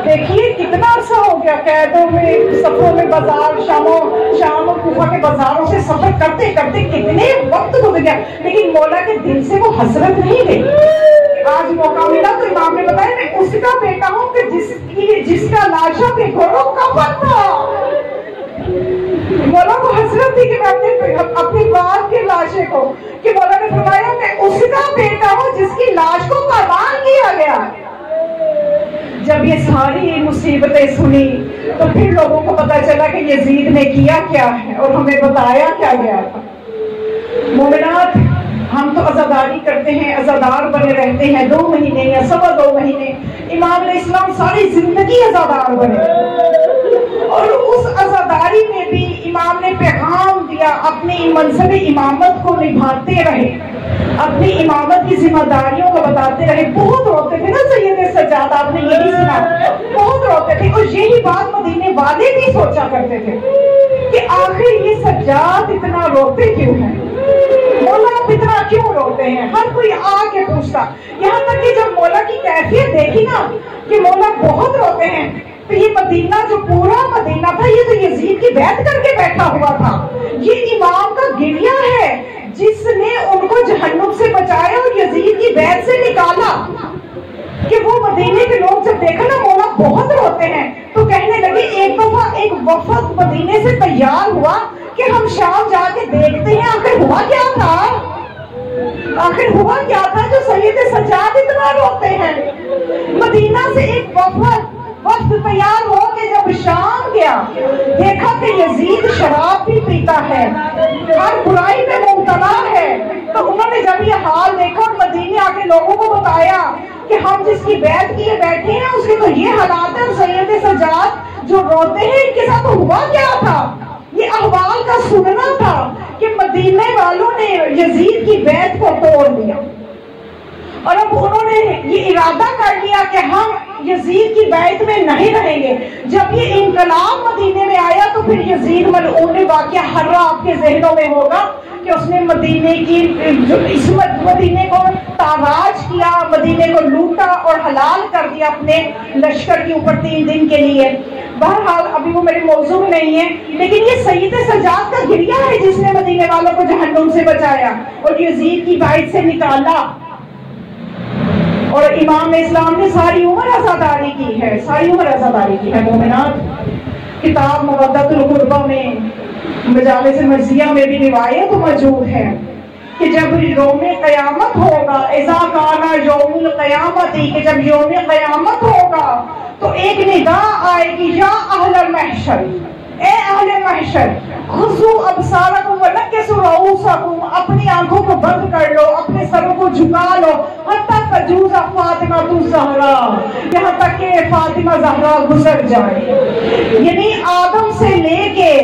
دیکھیے کتنا عرصہ ہو گیا قیدوں میں، سفروں میں، بازار شام و کوفہ کے بازاروں سے سفر کرتے کرتے کتنے وقت گزر گیا، لیکن مولا کے دل سے وہ حسرت نہیں گئی. آج موقع ملا تو امام نے بتایا میں اس کا بیٹا ہوں کہ جس کا لاشا پہ گھوڑوں کا پتہ. مولا کو حسرت تھی کہ میں اپنی باپ کے لاشے کو، کہ مولا نے فرمایا میں اس کا بیٹا ہوں جس کی لاش کو قربان کیا گیا. جب یہ ساری مصیبتیں سنی تو پھر لوگوں کو پتا چلا کہ یزید نے کیا کیا ہے اور ہمیں بتایا کیا گیا تھا. مومنات، ہم تو عزاداری کرتے ہیں، عزادار بنے رہتے ہیں 2 مہینے یا 2.25 مہینے. امام علیہ السلام ساری زندگی عزادار بنے، اور اس عزاداری میں بھی امام نے پیغام دیا، اپنی منصب امامت کو نبھاتے رہے، اپنی امامت کی ذمہ داریوں کو بتاتے رہے. بہت روتے تھے نا سید سجاد، آپ نے یہی سنا، بہت روتے تھے، اور یہی بات مدینے والے بھی سوچا کرتے تھے کہ آخر یہ سجاد اتنا روتے کیوں ہیں، مولا آپ اتنا کیوں روتے ہیں. ہر کوئی آ کے پوچھتا، یہاں تک کہ جب مولا کی کیفیت دیکھی نا کہ مولا بہت روتے ہیں، تو یہ مدینہ جو پورا مدینہ تھا یہ تو یزید کی بیعت کر کے بیٹھا ہوا تھا. یہ امام کا گریہ ہے جس نے ان کو جہنم سے بچایا اور یزید کی بیعت سے نکالا. کہ وہ مدینے کے لوگ جب دیکھا نا مولا بہت روتے ہیں تو کہنے لگے، ایک دفعہ ایک وفد مدینے سے تیار ہوا کہ ہم شام جا کے دیکھتے ہیں آخر ہوا کیا تھا، آخر ہوا کیا تھا جو سید سجاد اتنا روتے ہیں. مدینہ سے ایک وفد تیار ہو کے جب شام گیا، دیکھا کہ یزید شراب بھی پیتا ہے، ہر برائی میں مبتلا ہے. تو انہوں نے جب یہ حال دیکھا اور مدینے آ کے لوگوں کو بتایا کہ ہم جس کی بیعت کیے بیٹھے ہیں اس کے تو یہ حالات ہے، اور سید سجاد جو روتے ہیں ان کے ساتھ ہوا کیا تھا. یہ احوال کا سننا تھا کہ مدینے والوں نے یزید کی بیعت کو توڑ دیا، اور اب انہوں نے یہ ارادہ کر لیا کہ ہم یزید کی بیعت میں نہیں رہیں گے. جب یہ انقلاب مدینے میں آیا تو پھر یزید ملعون واقعہ ہر آپ کے ذہنوں میں ہوگا کہ اس نے مدینے کی عصمت، مدینے کو تاراج کیا، مدینے کو لوٹا اور حلال کر دیا اپنے لشکر کے اوپر 3 دن کے لیے. بہرحال ابھی وہ میرے موضوع میں نہیں ہے، لیکن یہ سید سجاد کا گریہ ہے جس نے مدینے والوں کو جہنم سے بچایا اور یزید کی بیعت سے نکالا. اور امام اسلام نے ساری عمر عزاداری کی ہے، ساری عمر عزاداری کی ہے. مومنات، کتاب مودت القربہ میں مجالس مرضیہ میں بھی روایت موجود ہے کہ جب یوم قیامت ہوگا، اذا کان یوم القیامت، کہ جب یوم قیامت ہوگا تو ایک ندا آئے گی، یا اہل المحشر، اے اہل محشر، خضوا ابصارکم ونکسوا رؤوسکم، اپنی آنکھوں کو بند کر لو، اپنے سروں کو جھکا لو، حتی تجوز فاطمہ الزہرا، یہاں تک کہ فاطمہ زہرا گزر جائے. یعنی آدم سے لے کے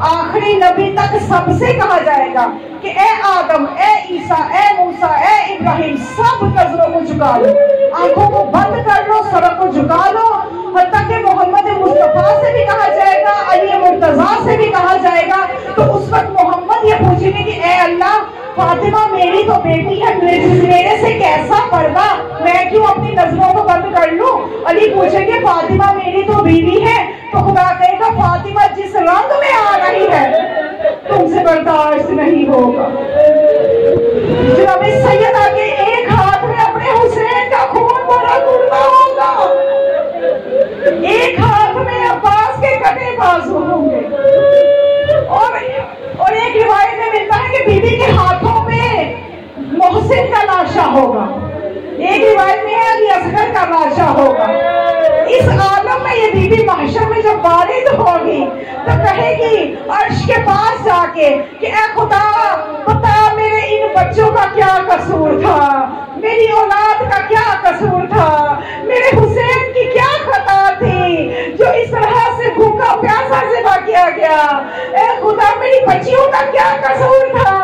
آخری نبی تک سب سے کہا جائے گا کہ اے آدم، اے عیسیٰ، اے موسیٰ، اے ابراہیم، سب نظروں کو جھکا لو، آنکھوں کو بند کر لو، سروں کو جھکا لو. حتیٰ کہ محمد مصطفیٰ سے بھی کہا جائے گا، علی مرتضیٰ سے بھی کہا جائے گا. تو اس وقت محمد یہ پوچھیں گے کہ اے اللہ فاطمہ میری تو بیٹی ہے، میرے سے کیسا پردہ، میں کیوں اپنی نظروں کو بند کر لوں؟ علی پوچھیں گے فاطمہ میری تو بیوی ہے، تو خدا کہے گا فاطمہ جس رنگ میں آ رہی ہے تم سے برداشت نہیں ہوگا۔ جناب سید آگے ایک ہاتھ میں اپنے حسین کا خون بھرا کرتا ہوگا، ایک ہاتھ میں عباس کے کٹے بازو ہوں گے، اور ایک روایت میں ملتا ہے کہ بیوی کے ہاتھوں میں محسن کا لاشا ہوگا، ایک روایت میں ہے علی اصغر کا لاشا ہوگا۔ اس عالم میں یہ بیوی محشر میں جب وارد ہوگی تو کہے گی عرش کے پاس جا کے کہ اے خدا بتا میرے ان بچوں کا کیا قصور تھا، میری اولاد کا کیا قصور تھا، میرے حسین کی کیا خطا تھی جو اس طرح سے بھوکا پیاسا ذبح کیا گیا، اے خدا میری بچیوں کا کیا قصور تھا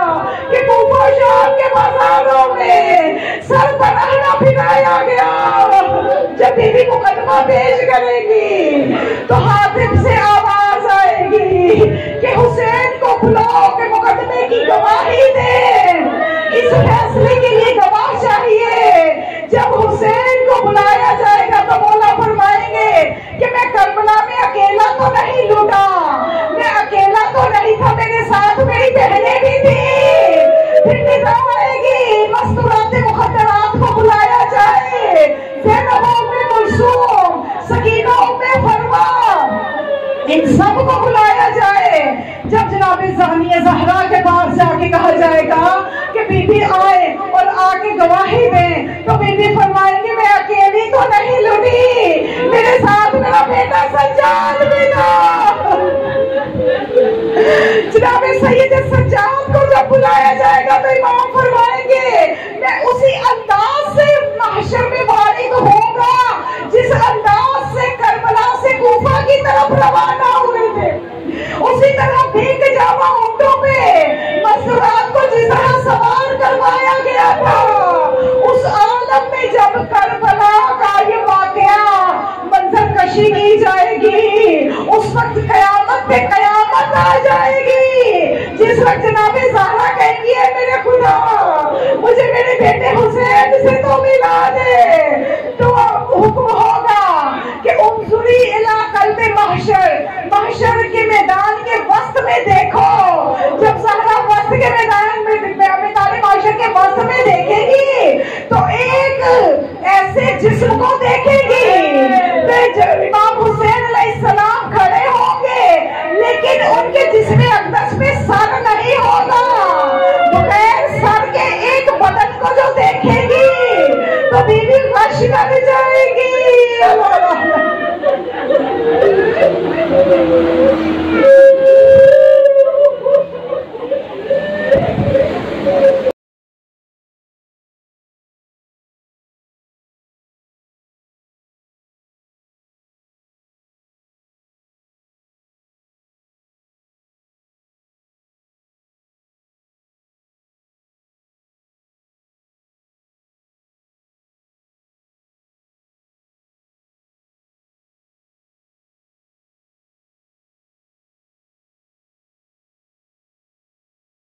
کہ کوفہ شام کے بازاروں میں سر پناہنا پھرایا گیا۔ جب بیوی مقدمہ پیش کرے گی تو حاطب سے آواز آئے گی کہ حسین کو بلاؤ کہ مقدمے کی گواہی دے، اس فیصلے کے لیے گواہ چاہیے۔ جب حسین کو بلایا جائے گا تو مولا فرمائیں گے کہ میں کربلا میں اکیلا تو نہیں لوٹا، میں اکیلا تو نہیں تھا، میرے ساتھ میری بہنیں بھی تھیں۔ پھر ندا آئے گی مستورات مخدرات کو بلایا جائے، زینب ام کلثوم، سکینہ ام فروا، ان سب کو بلایا جائے۔ جب جناب زانیہ زہرا کے پاس جا کے کہا جائے گا کہ بی بی آئے اور آ کے گواہی دیں تو بی بی فرمائیں گے میں اکیلی تو نہیں لڑی، میرے ساتھ میرا بیٹا سجاد بھی تھا۔ جناب سید سجاد کو جب بلایا جائے گا تو امام فرمائیں گے میں اسی انداز سے محشر میں وارد ہوں گا جس انداز سے کربلا سے کوفہ کی طرف روانہ ہوئے تھے، اسی طرح بھیگ جاوا اونٹوں پہ مستورات کو جس طرح سوار کروایا گیا تھا۔ اس عالم میں جب کربلا کا یہ واقعہ منظر کشی کی جائے گی اس وقت قیامت پہ قیامت آ جائے گی، جس وقت جناب زہرا کہیں گی اے میرے خدا مجھے میرے بیٹے حسین سے تو ملا دے، تو حکم ہوگا کہ انظری الی قلب محشر، محشر کے میدان کے وسط میں دیکھو۔ جب زہرا وسط کے میدان میں میدان محشر کے وسط میں دیکھے گی تو ایک ایسے جسم کو دیکھے گی، امام حسین علیہ السلام کھڑے ہوں گے لیکن ان کے جسم اقدس میں سر نہیں ہوگا، بغیر سر کے ایک بدن کو جو دیکھے گی تو بیوی غش کر جائے گی۔